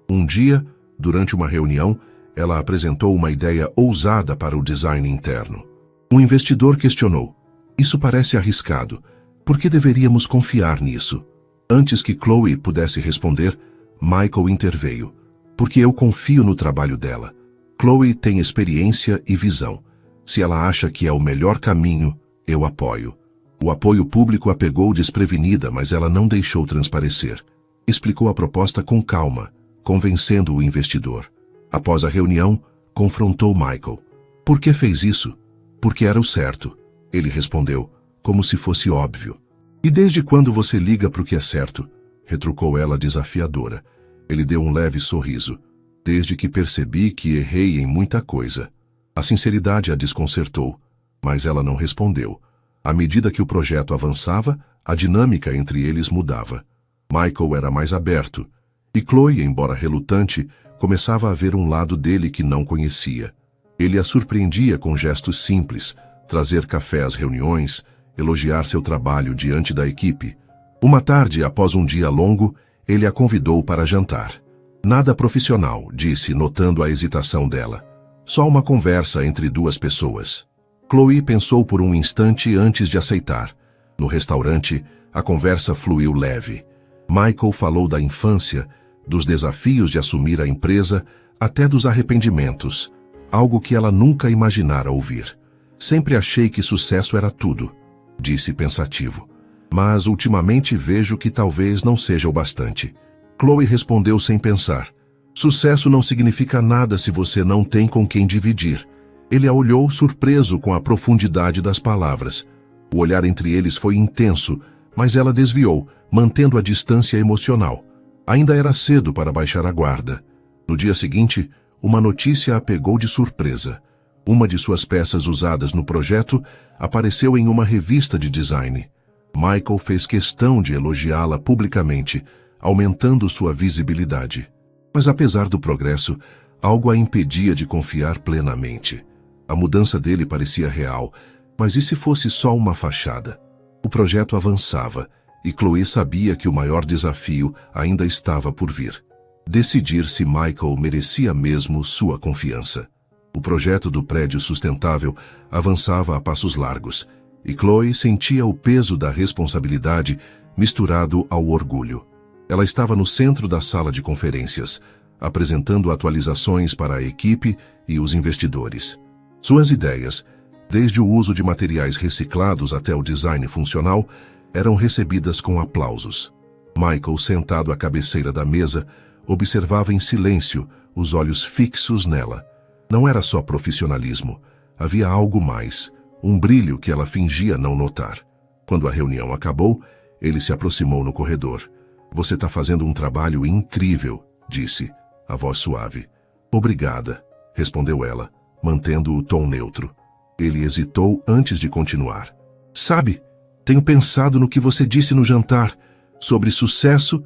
Um dia, durante uma reunião, ela apresentou uma ideia ousada para o design interno. Um investidor questionou: "Isso parece arriscado. Por que deveríamos confiar nisso?" Antes que Chloe pudesse responder, Michael interveio. "Porque eu confio no trabalho dela. Chloe tem experiência e visão. Se ela acha que é o melhor caminho, eu apoio." O apoio público a pegou desprevenida, mas ela não deixou transparecer. Explicou a proposta com calma, convencendo o investidor. Após a reunião, confrontou Michael. "Por que fez isso?" "Porque era o certo", ele respondeu, como se fosse óbvio. "E desde quando você liga para o que é certo?" retrucou ela desafiadora. Ele deu um leve sorriso. "Desde que percebi que errei em muita coisa." A sinceridade a desconcertou, mas ela não respondeu. À medida que o projeto avançava, a dinâmica entre eles mudava. Michael era mais aberto, e Chloe, embora relutante, começava a ver um lado dele que não conhecia. Ele a surpreendia com gestos simples, trazer café às reuniões, elogiar seu trabalho diante da equipe. Uma tarde, após um dia longo, ele a convidou para jantar. "Nada profissional", disse, notando a hesitação dela. "Só uma conversa entre duas pessoas." Chloe pensou por um instante antes de aceitar. No restaurante, a conversa fluiu leve. Michael falou da infância, dos desafios de assumir a empresa, até dos arrependimentos, algo que ela nunca imaginara ouvir. "Sempre achei que sucesso era tudo", disse pensativo. "Mas ultimamente vejo que talvez não seja o bastante." Chloe respondeu sem pensar. "Sucesso não significa nada se você não tem com quem dividir." Ele a olhou surpreso com a profundidade das palavras. O olhar entre eles foi intenso, mas ela desviou, mantendo a distância emocional. Ainda era cedo para baixar a guarda. No dia seguinte, uma notícia a pegou de surpresa. Uma de suas peças usadas no projeto apareceu em uma revista de design. Michael fez questão de elogiá-la publicamente, aumentando sua visibilidade. Mas apesar do progresso, algo a impedia de confiar plenamente. A mudança dele parecia real, mas e se fosse só uma fachada? O projeto avançava, e Chloe sabia que o maior desafio ainda estava por vir. Decidir se Michael merecia mesmo sua confiança. O projeto do prédio sustentável avançava a passos largos, e Chloe sentia o peso da responsabilidade misturado ao orgulho. Ela estava no centro da sala de conferências, apresentando atualizações para a equipe e os investidores. Suas ideias, desde o uso de materiais reciclados até o design funcional, eram recebidas com aplausos. Michael, sentado à cabeceira da mesa, observava em silêncio, os olhos fixos nela. Não era só profissionalismo, havia algo mais, um brilho que ela fingia não notar. Quando a reunião acabou, ele se aproximou no corredor. "Você está fazendo um trabalho incrível", disse, a voz suave. "Obrigada", respondeu ela, mantendo o tom neutro. Ele hesitou antes de continuar. "Sabe, tenho pensado no que você disse no jantar, sobre sucesso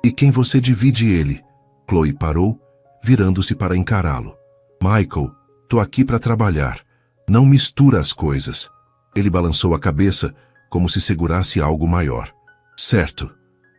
e quem você divide ele." Chloe parou, virando-se para encará-lo. "Michael, tô aqui para trabalhar. Não mistura as coisas." Ele balançou a cabeça, como se segurasse algo maior. "Certo,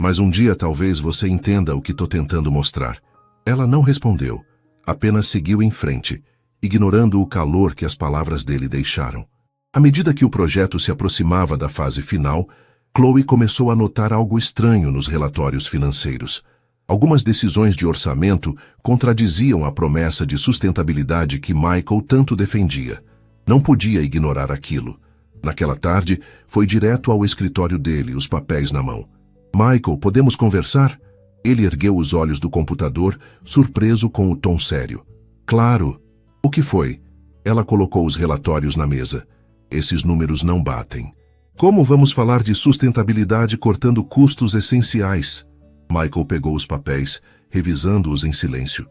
mas um dia talvez você entenda o que tô tentando mostrar." Ela não respondeu, apenas seguiu em frente, ignorando o calor que as palavras dele deixaram. À medida que o projeto se aproximava da fase final, Chloe começou a notar algo estranho nos relatórios financeiros. Algumas decisões de orçamento contradiziam a promessa de sustentabilidade que Michael tanto defendia. Não podia ignorar aquilo. Naquela tarde, foi direto ao escritório dele, os papéis na mão. "Michael, podemos conversar?" Ele ergueu os olhos do computador, surpreso com o tom sério. "Claro." "O que foi?" Ela colocou os relatórios na mesa. Esses números não batem. Como vamos falar de sustentabilidade cortando custos essenciais? Michael pegou os papéis, revisando-os em silêncio.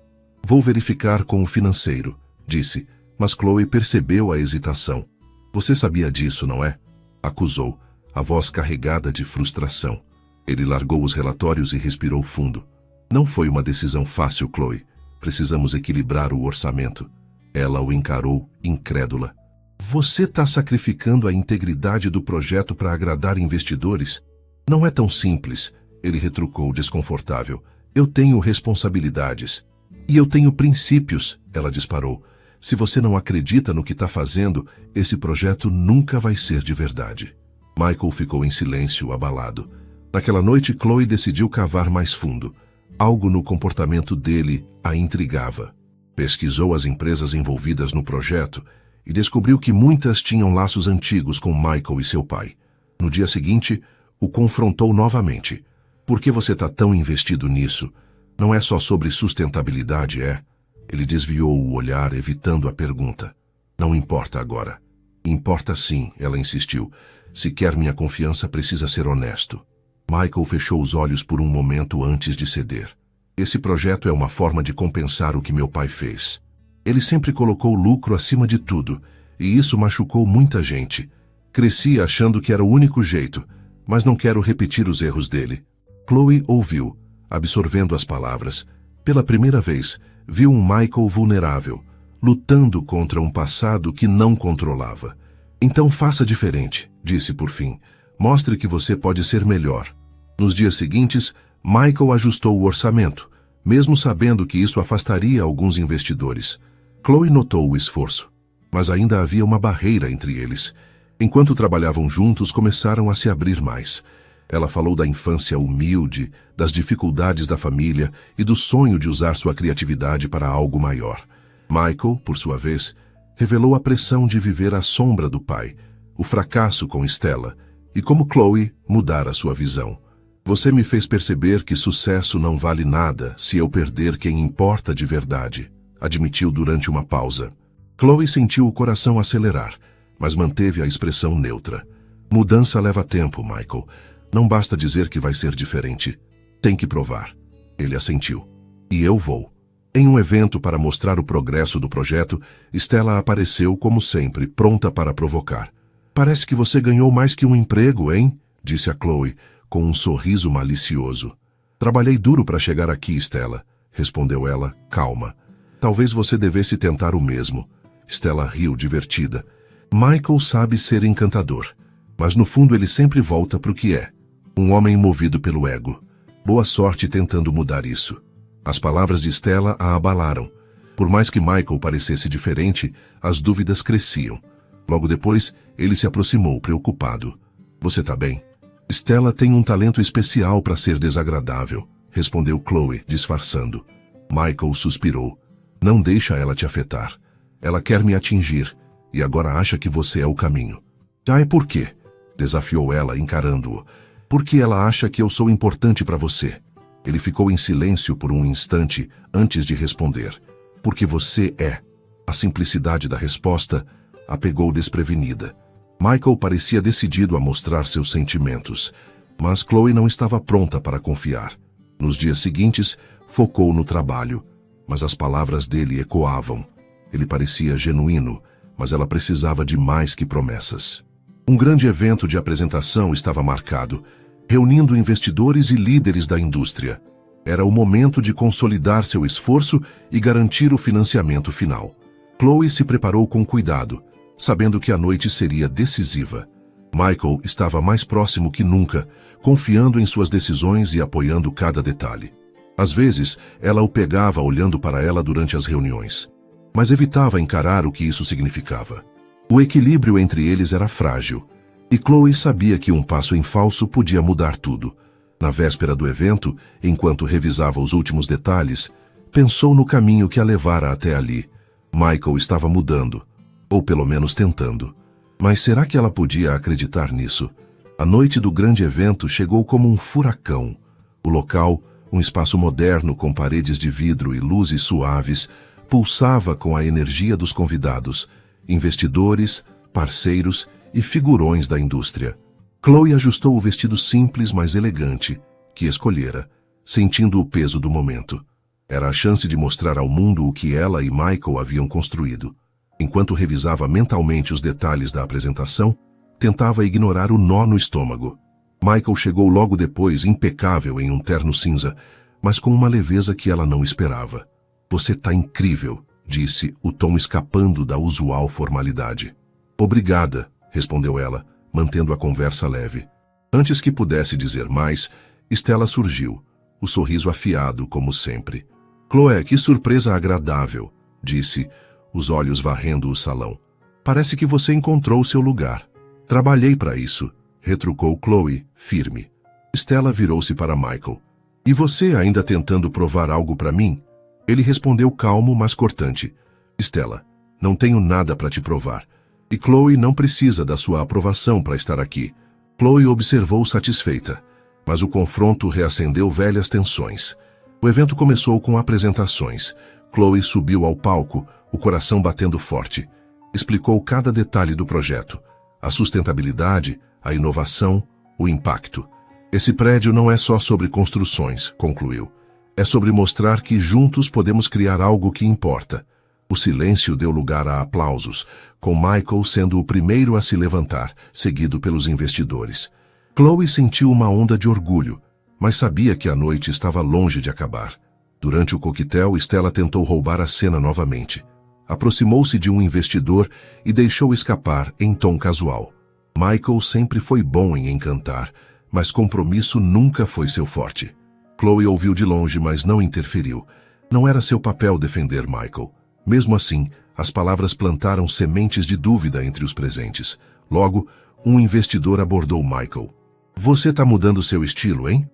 Vou verificar com o financeiro, disse, mas Chloe percebeu a hesitação. Você sabia disso, não é? Acusou, a voz carregada de frustração. Ele largou os relatórios e respirou fundo. Não foi uma decisão fácil, Chloe. Precisamos equilibrar o orçamento. Ela o encarou, incrédula. Você está sacrificando a integridade do projeto para agradar investidores? Não é tão simples, ele retrucou desconfortável. Eu tenho responsabilidades. E eu tenho princípios, ela disparou. Se você não acredita no que está fazendo, esse projeto nunca vai ser de verdade. Michael ficou em silêncio, abalado. Naquela noite, Chloe decidiu cavar mais fundo. Algo no comportamento dele a intrigava. Pesquisou as empresas envolvidas no projeto e descobriu que muitas tinham laços antigos com Michael e seu pai. No dia seguinte, o confrontou novamente. Por que você está tão investido nisso? Não é só sobre sustentabilidade, é? Ele desviou o olhar, evitando a pergunta. Não importa agora. Importa sim, ela insistiu. Se quer minha confiança, precisa ser honesto. Michael fechou os olhos por um momento antes de ceder. Esse projeto é uma forma de compensar o que meu pai fez. Ele sempre colocou lucro acima de tudo, e isso machucou muita gente. Cresci achando que era o único jeito, mas não quero repetir os erros dele. Chloe ouviu, absorvendo as palavras. Pela primeira vez, viu um Michael vulnerável, lutando contra um passado que não controlava. Então faça diferente, disse por fim. Mostre que você pode ser melhor. Nos dias seguintes, Michael ajustou o orçamento, mesmo sabendo que isso afastaria alguns investidores. Chloe notou o esforço, mas ainda havia uma barreira entre eles. Enquanto trabalhavam juntos, começaram a se abrir mais. Ela falou da infância humilde, das dificuldades da família e do sonho de usar sua criatividade para algo maior. Michael, por sua vez, revelou a pressão de viver à sombra do pai, o fracasso com Stella e como Chloe mudara sua visão. Você me fez perceber que sucesso não vale nada se eu perder quem importa de verdade, admitiu durante uma pausa. Chloe sentiu o coração acelerar, mas manteve a expressão neutra. Mudança leva tempo, Michael. Não basta dizer que vai ser diferente. Tem que provar. Ele assentiu. E eu vou. Em um evento para mostrar o progresso do projeto, Stella apareceu, como sempre, pronta para provocar. Parece que você ganhou mais que um emprego, hein? Disse a Chloe, com um sorriso malicioso. Trabalhei duro para chegar aqui, Stella, respondeu ela, calma. Talvez você devesse tentar o mesmo. Stella riu, divertida. Michael sabe ser encantador, mas no fundo ele sempre volta para o que é. Um homem movido pelo ego. Boa sorte tentando mudar isso. As palavras de Stella a abalaram. Por mais que Michael parecesse diferente, as dúvidas cresciam. Logo depois, ele se aproximou, preocupado. Você tá bem? Stella tem um talento especial para ser desagradável, respondeu Chloe, disfarçando. Michael suspirou. Não deixa ela te afetar. Ela quer me atingir, e agora acha que você é o caminho. E por quê? Desafiou ela, encarando-o. Porque ela acha que eu sou importante para você. Ele ficou em silêncio por um instante antes de responder. Porque você é. A simplicidade da resposta a pegou desprevenida. Michael parecia decidido a mostrar seus sentimentos, mas Chloe não estava pronta para confiar. Nos dias seguintes, focou no trabalho, mas as palavras dele ecoavam. Ele parecia genuíno, mas ela precisava de mais que promessas. Um grande evento de apresentação estava marcado, reunindo investidores e líderes da indústria. Era o momento de consolidar seu esforço e garantir o financiamento final. Chloe se preparou com cuidado, sabendo que a noite seria decisiva. Michael estava mais próximo que nunca, confiando em suas decisões e apoiando cada detalhe. Às vezes, ela o pegava olhando para ela durante as reuniões, mas evitava encarar o que isso significava. O equilíbrio entre eles era frágil, e Chloe sabia que um passo em falso podia mudar tudo. Na véspera do evento, enquanto revisava os últimos detalhes, pensou no caminho que a levara até ali. Michael estava mudando, ou pelo menos tentando. Mas será que ela podia acreditar nisso? A noite do grande evento chegou como um furacão. O local, um espaço moderno com paredes de vidro e luzes suaves, pulsava com a energia dos convidados, investidores, parceiros e figurões da indústria. Chloe ajustou o vestido simples, mas elegante, que escolhera, sentindo o peso do momento. Era a chance de mostrar ao mundo o que ela e Michael haviam construído. Enquanto revisava mentalmente os detalhes da apresentação, tentava ignorar o nó no estômago. Michael chegou logo depois, impecável em um terno cinza, mas com uma leveza que ela não esperava. "Você tá incrível", disse, o tom escapando da usual formalidade. "Obrigada", respondeu ela, mantendo a conversa leve. Antes que pudesse dizer mais, Stella surgiu, o sorriso afiado como sempre. "Chloe, que surpresa agradável", disse, os olhos varrendo o salão. "Parece que você encontrou seu lugar." "Trabalhei para isso", retrucou Chloe, firme. Stella virou-se para Michael. "E você ainda tentando provar algo para mim?" Ele respondeu calmo, mas cortante. "Stella, não tenho nada para te provar. E Chloe não precisa da sua aprovação para estar aqui." Chloe observou satisfeita, mas o confronto reacendeu velhas tensões. O evento começou com apresentações. Chloe subiu ao palco, o coração batendo forte. Explicou cada detalhe do projeto. A sustentabilidade, a inovação, o impacto. "Esse prédio não é só sobre construções", concluiu. "É sobre mostrar que juntos podemos criar algo que importa." O silêncio deu lugar a aplausos, com Michael sendo o primeiro a se levantar, seguido pelos investidores. Chloe sentiu uma onda de orgulho, mas sabia que a noite estava longe de acabar. Durante o coquetel, Stella tentou roubar a cena novamente. Aproximou-se de um investidor e deixou escapar em tom casual. Michael sempre foi bom em encantar, mas compromisso nunca foi seu forte. Chloe ouviu de longe, mas não interferiu. Não era seu papel defender Michael. Mesmo assim, as palavras plantaram sementes de dúvida entre os presentes. Logo, um investidor abordou Michael. "Você tá mudando seu estilo, hein?"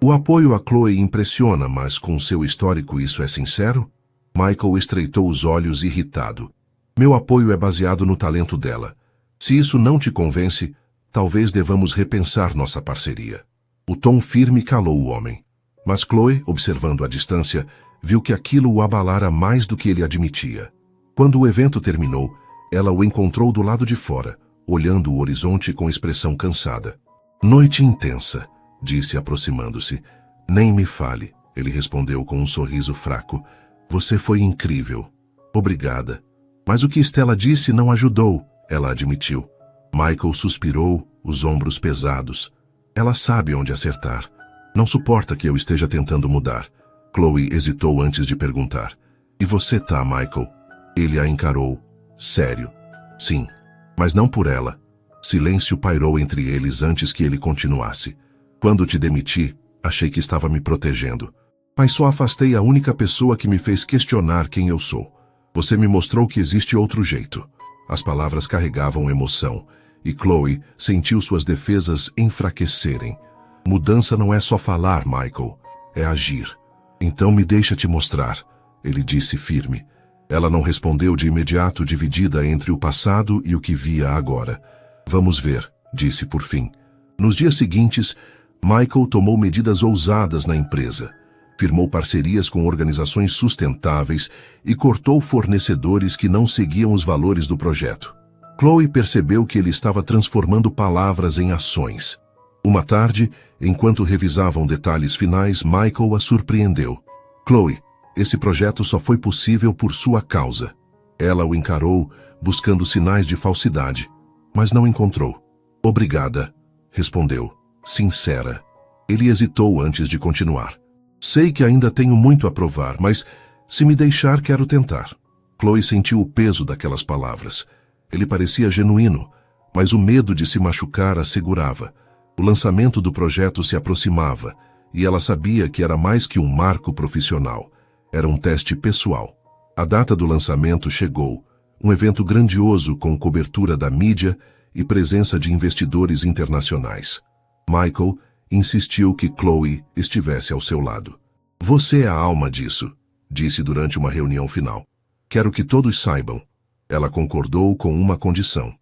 O apoio a Chloe impressiona, mas com seu histórico isso é sincero? Michael estreitou os olhos irritado. "Meu apoio é baseado no talento dela. Se isso não te convence, talvez devamos repensar nossa parceria." O tom firme calou o homem. Mas Chloe, observando à distância, viu que aquilo o abalara mais do que ele admitia. Quando o evento terminou, ela o encontrou do lado de fora, olhando o horizonte com expressão cansada. "Noite intensa", disse aproximando-se. "Nem me fale", ele respondeu com um sorriso fraco. "Você foi incrível." "Obrigada." Mas o que Stella disse não ajudou, ela admitiu. Michael suspirou, os ombros pesados. "Ela sabe onde acertar. Não suporta que eu esteja tentando mudar." Chloe hesitou antes de perguntar. "E você tá, Michael?" Ele a encarou. Sério. "Sim, mas não por ela." Silêncio pairou entre eles antes que ele continuasse. "Quando te demiti, achei que estava me protegendo. Mas só afastei a única pessoa que me fez questionar quem eu sou. Você me mostrou que existe outro jeito." As palavras carregavam emoção, e Chloe sentiu suas defesas enfraquecerem. "Mudança não é só falar, Michael. É agir." "Então me deixa te mostrar", ele disse firme. Ela não respondeu de imediato, dividida entre o passado e o que via agora. "Vamos ver", disse por fim. Nos dias seguintes, Michael tomou medidas ousadas na empresa. Firmou parcerias com organizações sustentáveis e cortou fornecedores que não seguiam os valores do projeto. Chloe percebeu que ele estava transformando palavras em ações. Uma tarde, enquanto revisavam detalhes finais, Michael a surpreendeu. "Chloe, esse projeto só foi possível por sua causa." Ela o encarou, buscando sinais de falsidade, mas não encontrou. "Obrigada", respondeu, sincera. Ele hesitou antes de continuar. "Sei que ainda tenho muito a provar, mas se me deixar, quero tentar." Chloe sentiu o peso daquelas palavras. Ele parecia genuíno, mas o medo de se machucar a segurava. O lançamento do projeto se aproximava, e ela sabia que era mais que um marco profissional. Era um teste pessoal. A data do lançamento chegou, um evento grandioso com cobertura da mídia e presença de investidores internacionais. Michael insistiu que Chloe estivesse ao seu lado. "Você é a alma disso", disse durante uma reunião final. "Quero que todos saibam." Ela concordou com uma condição.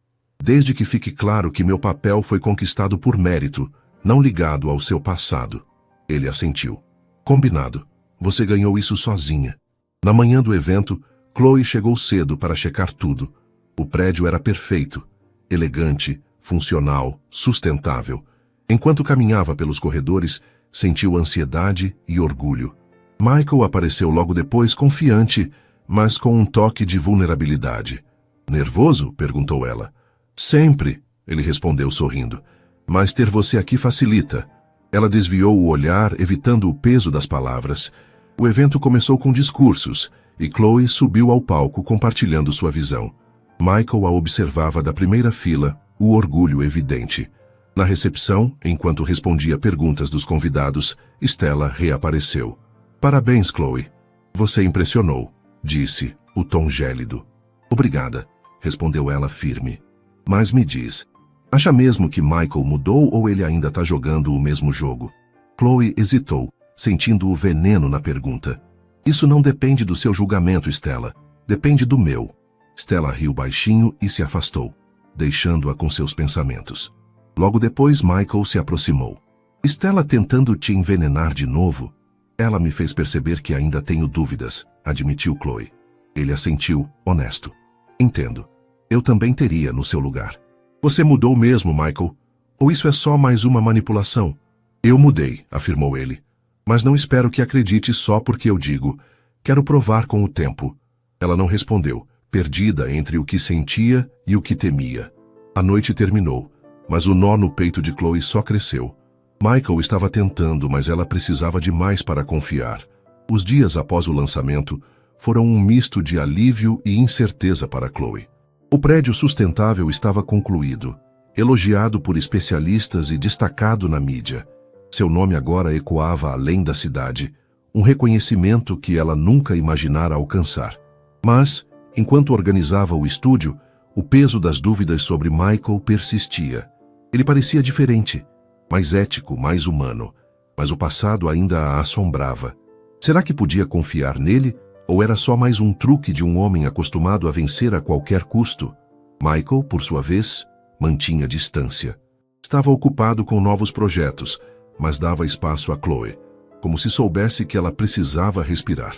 "Desde que fique claro que meu papel foi conquistado por mérito, não ligado ao seu passado." Ele assentiu. "Combinado. Você ganhou isso sozinha." Na manhã do evento, Chloe chegou cedo para checar tudo. O prédio era perfeito. elegante, funcional, sustentável. Enquanto caminhava pelos corredores, sentiu ansiedade e orgulho. Michael apareceu logo depois confiante, mas com um toque de vulnerabilidade. Nervoso? Perguntou ela. Sempre, ele respondeu sorrindo. Mas ter você aqui facilita. Ela desviou o olhar, evitando o peso das palavras. O evento começou com discursos, e Chloe subiu ao palco compartilhando sua visão. Michael a observava da primeira fila, o orgulho evidente. Na recepção, enquanto respondia perguntas dos convidados, Stella reapareceu. Parabéns, Chloe. Você impressionou, disse, o tom gélido. Obrigada, respondeu ela firme. Mas me diz, acha mesmo que Michael mudou ou ele ainda está jogando o mesmo jogo? Chloe hesitou, sentindo o veneno na pergunta. Isso não depende do seu julgamento, Stella. Depende do meu. Stella riu baixinho e se afastou, deixando-a com seus pensamentos. Logo depois, Michael se aproximou. Stella tentando te envenenar de novo? Ela me fez perceber que ainda tenho dúvidas, admitiu Chloe. Ele assentiu, honesto. Entendo. Eu também teria no seu lugar. Você mudou mesmo, Michael? Ou isso é só mais uma manipulação? Eu mudei, afirmou ele. Mas não espero que acredite só porque eu digo. Quero provar com o tempo. Ela não respondeu, perdida entre o que sentia e o que temia. A noite terminou, mas o nó no peito de Chloe só cresceu. Michael estava tentando, mas ela precisava de mais para confiar. Os dias após o lançamento foram um misto de alívio e incerteza para Chloe. O prédio sustentável estava concluído, elogiado por especialistas e destacado na mídia. Seu nome agora ecoava além da cidade, um reconhecimento que ela nunca imaginara alcançar. Mas, enquanto organizava o estúdio, o peso das dúvidas sobre Michael persistia. Ele parecia diferente, mais ético, mais humano, mas o passado ainda a assombrava. Será que podia confiar nele, ou era só mais um truque de um homem acostumado a vencer a qualquer custo? Michael, por sua vez, mantinha distância. Estava ocupado com novos projetos, mas dava espaço a Chloe, como se soubesse que ela precisava respirar.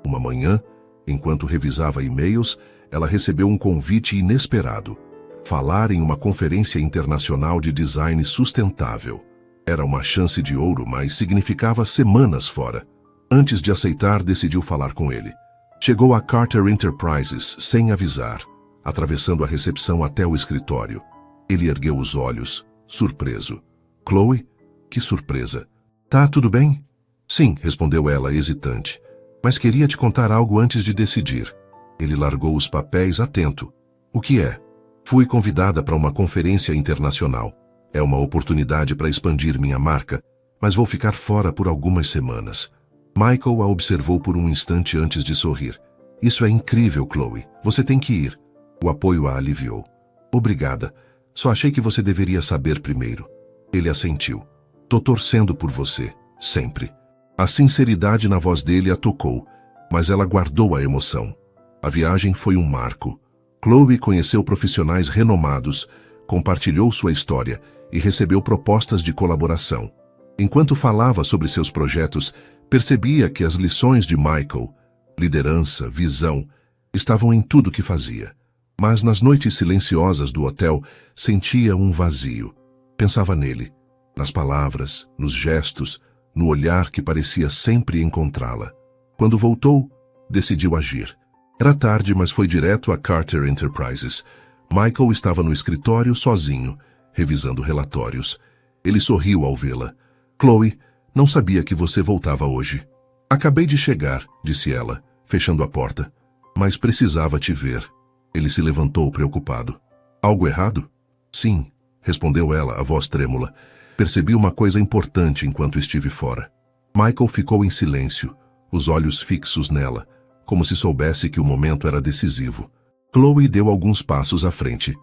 Uma manhã, enquanto revisava e-mails, ela recebeu um convite inesperado. Falar em uma conferência internacional de design sustentável. Era uma chance de ouro, mas significava semanas fora. Antes de aceitar, decidiu falar com ele. Chegou a Carter Enterprises sem avisar, atravessando a recepção até o escritório. Ele ergueu os olhos, surpreso. Chloe? Que surpresa. Tá tudo bem? Sim, respondeu ela, hesitante. Mas queria te contar algo antes de decidir. Ele largou os papéis atento. O que é? Fui convidada para uma conferência internacional. É uma oportunidade para expandir minha marca, mas vou ficar fora por algumas semanas. Michael a observou por um instante antes de sorrir. Isso é incrível, Chloe. Você tem que ir. O apoio a aliviou. Obrigada. Só achei que você deveria saber primeiro. Ele assentiu. Tô torcendo por você, sempre. A sinceridade na voz dele a tocou, mas ela guardou a emoção. A viagem foi um marco. Chloe conheceu profissionais renomados, compartilhou sua história e recebeu propostas de colaboração. Enquanto falava sobre seus projetos, percebia que as lições de Michael, liderança, visão, estavam em tudo que fazia. Mas nas noites silenciosas do hotel, sentia um vazio. Pensava nele, nas palavras, nos gestos, no olhar que parecia sempre encontrá-la. Quando voltou, decidiu agir. Era tarde, mas foi direto a Carter Enterprises. Michael estava no escritório sozinho, revisando relatórios. Ele sorriu ao vê-la. Chloe, não sabia que você voltava hoje. Acabei de chegar, disse ela, fechando a porta. Mas precisava te ver. Ele se levantou preocupado. Algo errado? Sim, respondeu ela, a voz trêmula. Percebi uma coisa importante enquanto estive fora. Michael ficou em silêncio, os olhos fixos nela, como se soubesse que o momento era decisivo. Chloe deu alguns passos à frente.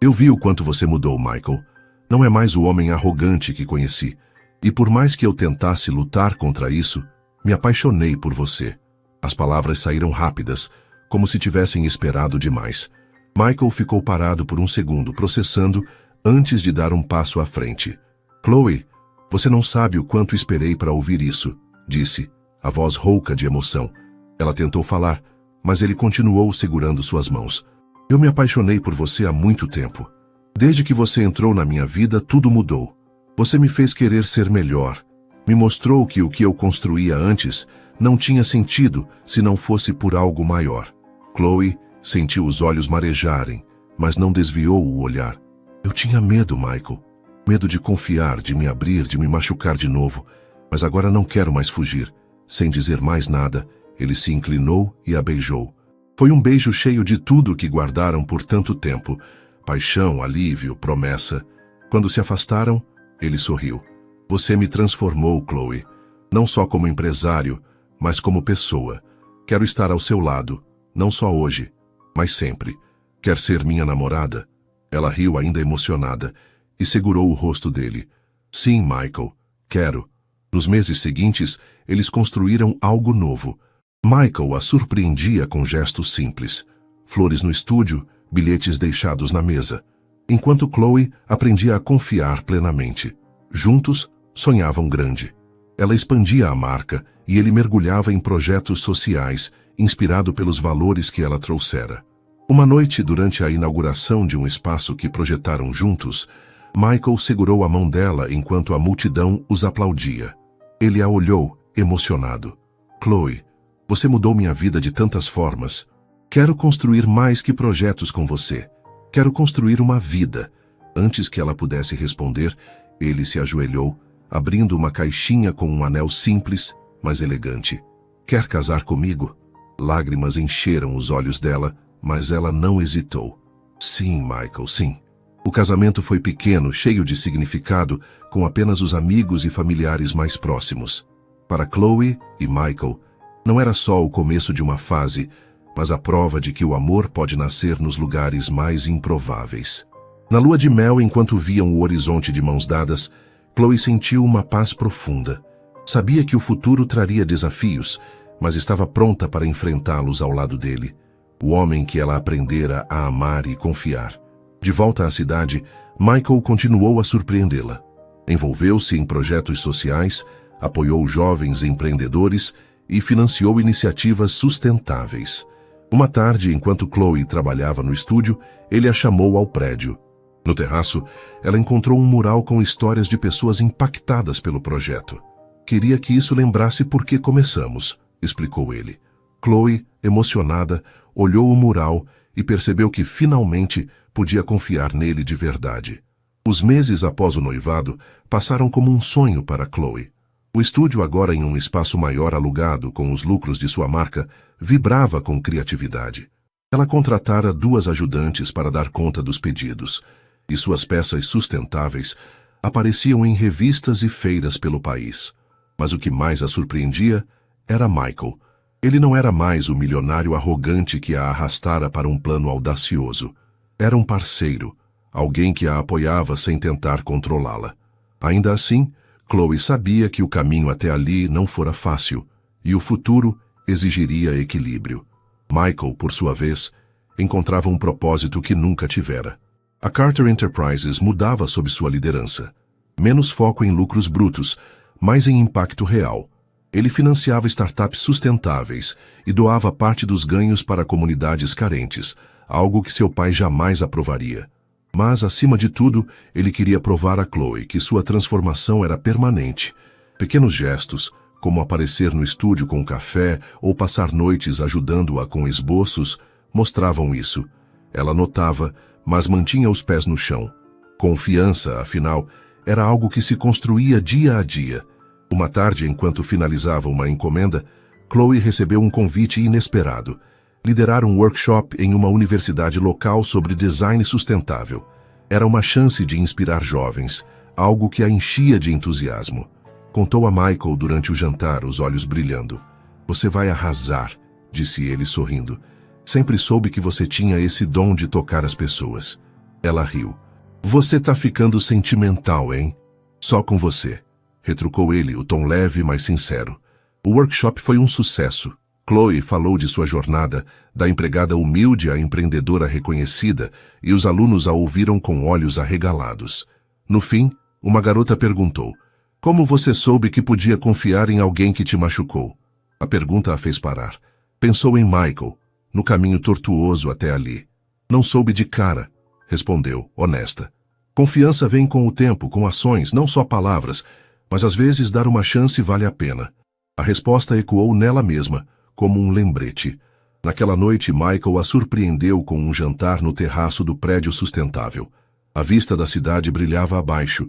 Eu vi o quanto você mudou, Michael. Não é mais o homem arrogante que conheci. E por mais que eu tentasse lutar contra isso, me apaixonei por você. As palavras saíram rápidas, como se tivessem esperado demais. Michael ficou parado por um segundo, processando, antes de dar um passo à frente. Chloe, você não sabe o quanto esperei para ouvir isso, disse, a voz rouca de emoção. Ela tentou falar, mas ele continuou segurando suas mãos. Eu me apaixonei por você há muito tempo. Desde que você entrou na minha vida, tudo mudou. Você me fez querer ser melhor. Me mostrou que o que eu construía antes não tinha sentido se não fosse por algo maior. Chloe sentiu os olhos marejarem, mas não desviou o olhar. Eu tinha medo, Michael. Medo de confiar, de me abrir, de me machucar de novo. Mas agora não quero mais fugir. Sem dizer mais nada, ele se inclinou e a beijou. Foi um beijo cheio de tudo que guardaram por tanto tempo. Paixão, alívio, promessa. Quando se afastaram, ele sorriu. Você me transformou, Chloe. Não só como empresário, mas como pessoa. Quero estar ao seu lado, não só hoje, mas sempre. Quer ser minha namorada? Ela riu ainda emocionada e segurou o rosto dele. Sim, Michael, quero. Nos meses seguintes, eles construíram algo novo. Michael a surpreendia com gestos simples. Flores no estúdio, bilhetes deixados na mesa. Enquanto Chloe aprendia a confiar plenamente. Juntos, sonhavam grande. Ela expandia a marca e ele mergulhava em projetos sociais, inspirado pelos valores que ela trouxera. Uma noite, durante a inauguração de um espaço que projetaram juntos, Michael segurou a mão dela enquanto a multidão os aplaudia. Ele a olhou, emocionado. Chloe, você mudou minha vida de tantas formas. Quero construir mais que projetos com você. Quero construir uma vida. Antes que ela pudesse responder, ele se ajoelhou, abrindo uma caixinha com um anel simples, mas elegante. Quer casar comigo? Lágrimas encheram os olhos dela, mas ela não hesitou. Sim, Michael, sim. O casamento foi pequeno, cheio de significado, com apenas os amigos e familiares mais próximos. Para Chloe e Michael, não era só o começo de uma fase, mas a prova de que o amor pode nascer nos lugares mais improváveis. Na lua de mel, enquanto viam o horizonte de mãos dadas, Chloe sentiu uma paz profunda. Sabia que o futuro traria desafios, mas estava pronta para enfrentá-los ao lado dele. O homem que ela aprendera a amar e confiar. De volta à cidade, Michael continuou a surpreendê-la. Envolveu-se em projetos sociais, apoiou jovens empreendedores e financiou iniciativas sustentáveis. Uma tarde, enquanto Chloe trabalhava no estúdio, ele a chamou ao prédio. No terraço, ela encontrou um mural com histórias de pessoas impactadas pelo projeto. Queria que isso lembrasse por que começamos, explicou ele. Chloe, emocionada, olhou o mural e percebeu que finalmente podia confiar nele de verdade. Os meses após o noivado passaram como um sonho para Chloe. O estúdio, agora em um espaço maior alugado com os lucros de sua marca, vibrava com criatividade. Ela contratara 2 ajudantes para dar conta dos pedidos, e suas peças sustentáveis apareciam em revistas e feiras pelo país. Mas o que mais a surpreendia era Michael. Ele não era mais o milionário arrogante que a arrastara para um plano audacioso. Era um parceiro, alguém que a apoiava sem tentar controlá-la. Ainda assim, Chloe sabia que o caminho até ali não fora fácil, e o futuro exigiria equilíbrio. Michael, por sua vez, encontrava um propósito que nunca tivera. A Carter Enterprises mudava sob sua liderança. Menos foco em lucros brutos, mais em impacto real. Ele financiava startups sustentáveis e doava parte dos ganhos para comunidades carentes, algo que seu pai jamais aprovaria. Mas, acima de tudo, ele queria provar a Chloe que sua transformação era permanente. Pequenos gestos, como aparecer no estúdio com café ou passar noites ajudando-a com esboços, mostravam isso. Ela notava, mas mantinha os pés no chão. Confiança, afinal, era algo que se construía dia a dia. Uma tarde, enquanto finalizava uma encomenda, Chloe recebeu um convite inesperado. Liderar um workshop em uma universidade local sobre design sustentável. Era uma chance de inspirar jovens, algo que a enchia de entusiasmo. Contou a Michael durante o jantar, os olhos brilhando. Você vai arrasar, disse ele sorrindo. Sempre soube que você tinha esse dom de tocar as pessoas. Ela riu. Você tá ficando sentimental, hein? Só com você. Retrucou ele, o tom leve, mas sincero. O workshop foi um sucesso. Chloe falou de sua jornada, da empregada humilde à empreendedora reconhecida, e os alunos a ouviram com olhos arregalados. No fim, uma garota perguntou, como você soube que podia confiar em alguém que te machucou? A pergunta a fez parar. Pensou em Michael, no caminho tortuoso até ali. Não soube de cara, respondeu, honesta. Confiança vem com o tempo, com ações, não só palavras, mas às vezes dar uma chance vale a pena. A resposta ecoou nela mesma, como um lembrete. Naquela noite, Michael a surpreendeu com um jantar no terraço do prédio sustentável. A vista da cidade brilhava abaixo,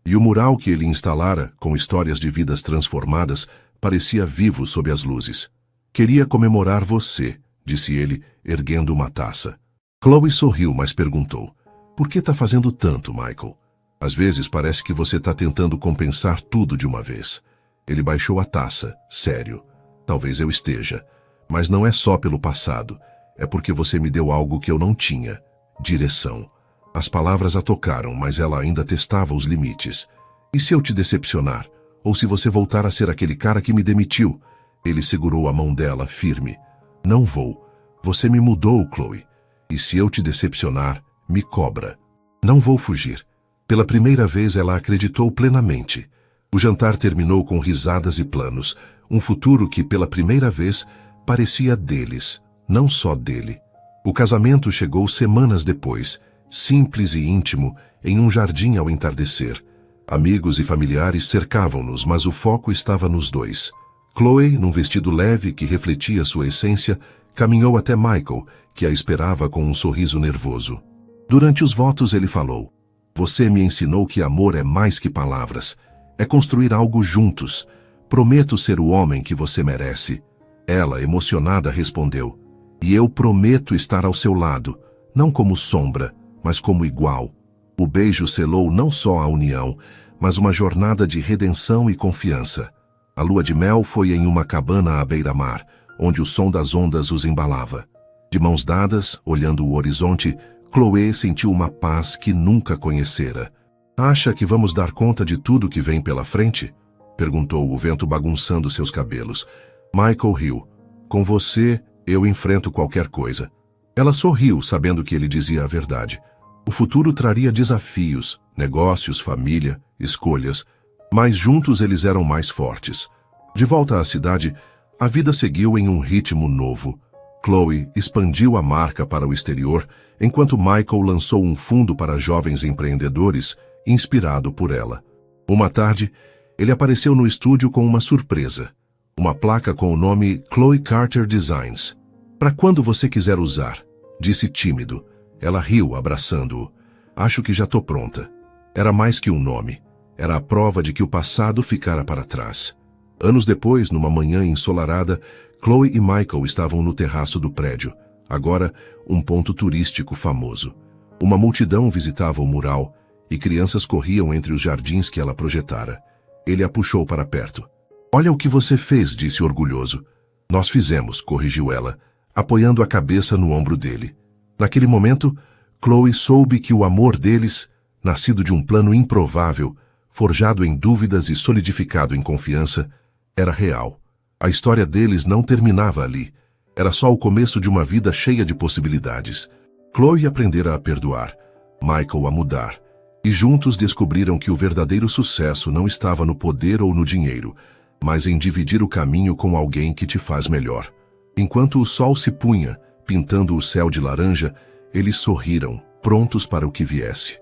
e o mural que ele instalara, com histórias de vidas transformadas, parecia vivo sob as luzes. Queria comemorar você, disse ele, erguendo uma taça. Chloe sorriu, mas perguntou, por que está fazendo tanto, Michael? Às vezes parece que você está tentando compensar tudo de uma vez. Ele baixou a taça, sério. Talvez eu esteja. Mas não é só pelo passado. É porque você me deu algo que eu não tinha. Direção. As palavras a tocaram, mas ela ainda testava os limites. E se eu te decepcionar? Ou se você voltar a ser aquele cara que me demitiu? Ele segurou a mão dela, firme. Não vou. Você me mudou, Chloe. E se eu te decepcionar, me cobra. Não vou fugir. Pela primeira vez ela acreditou plenamente. O jantar terminou com risadas e planos. Um futuro que, pela primeira vez, parecia deles, não só dele. O casamento chegou semanas depois, simples e íntimo, em um jardim ao entardecer. Amigos e familiares cercavam-nos, mas o foco estava nos dois. Chloe, num vestido leve que refletia sua essência, caminhou até Michael, que a esperava com um sorriso nervoso. Durante os votos ele falou, você me ensinou que amor é mais que palavras. É construir algo juntos. Prometo ser o homem que você merece. Ela, emocionada, respondeu, e eu prometo estar ao seu lado, não como sombra, mas como igual. O beijo selou não só a união, mas uma jornada de redenção e confiança. A lua de mel foi em uma cabana à beira-mar, onde o som das ondas os embalava. De mãos dadas, olhando o horizonte, Chloe sentiu uma paz que nunca conhecera. Acha que vamos dar conta de tudo que vem pela frente? Perguntou, o vento bagunçando seus cabelos. Michael riu. Com você, eu enfrento qualquer coisa. Ela sorriu, sabendo que ele dizia a verdade. O futuro traria desafios, negócios, família, escolhas, mas juntos eles eram mais fortes. De volta à cidade, a vida seguiu em um ritmo novo. Chloe expandiu a marca para o exterior, enquanto Michael lançou um fundo para jovens empreendedores, inspirado por ela. Uma tarde, ele apareceu no estúdio com uma surpresa. Uma placa com o nome Chloe Carter Designs. Para quando você quiser usar, disse tímido. Ela riu, abraçando-o. Acho que já estou pronta. Era mais que um nome. Era a prova de que o passado ficara para trás. Anos depois, numa manhã ensolarada, Chloe e Michael estavam no terraço do prédio, agora um ponto turístico famoso. Uma multidão visitava o mural e crianças corriam entre os jardins que ela projetara. Ele a puxou para perto. Olha o que você fez, disse orgulhoso. Nós fizemos, corrigiu ela, apoiando a cabeça no ombro dele. Naquele momento, Chloe soube que o amor deles, nascido de um plano improvável, forjado em dúvidas e solidificado em confiança, era real. A história deles não terminava ali. Era só o começo de uma vida cheia de possibilidades. Chloe aprendera a perdoar, Michael a mudar, e juntos descobriram que o verdadeiro sucesso não estava no poder ou no dinheiro, mas em dividir o caminho com alguém que te faz melhor. Enquanto o sol se punha, pintando o céu de laranja, eles sorriram, prontos para o que viesse.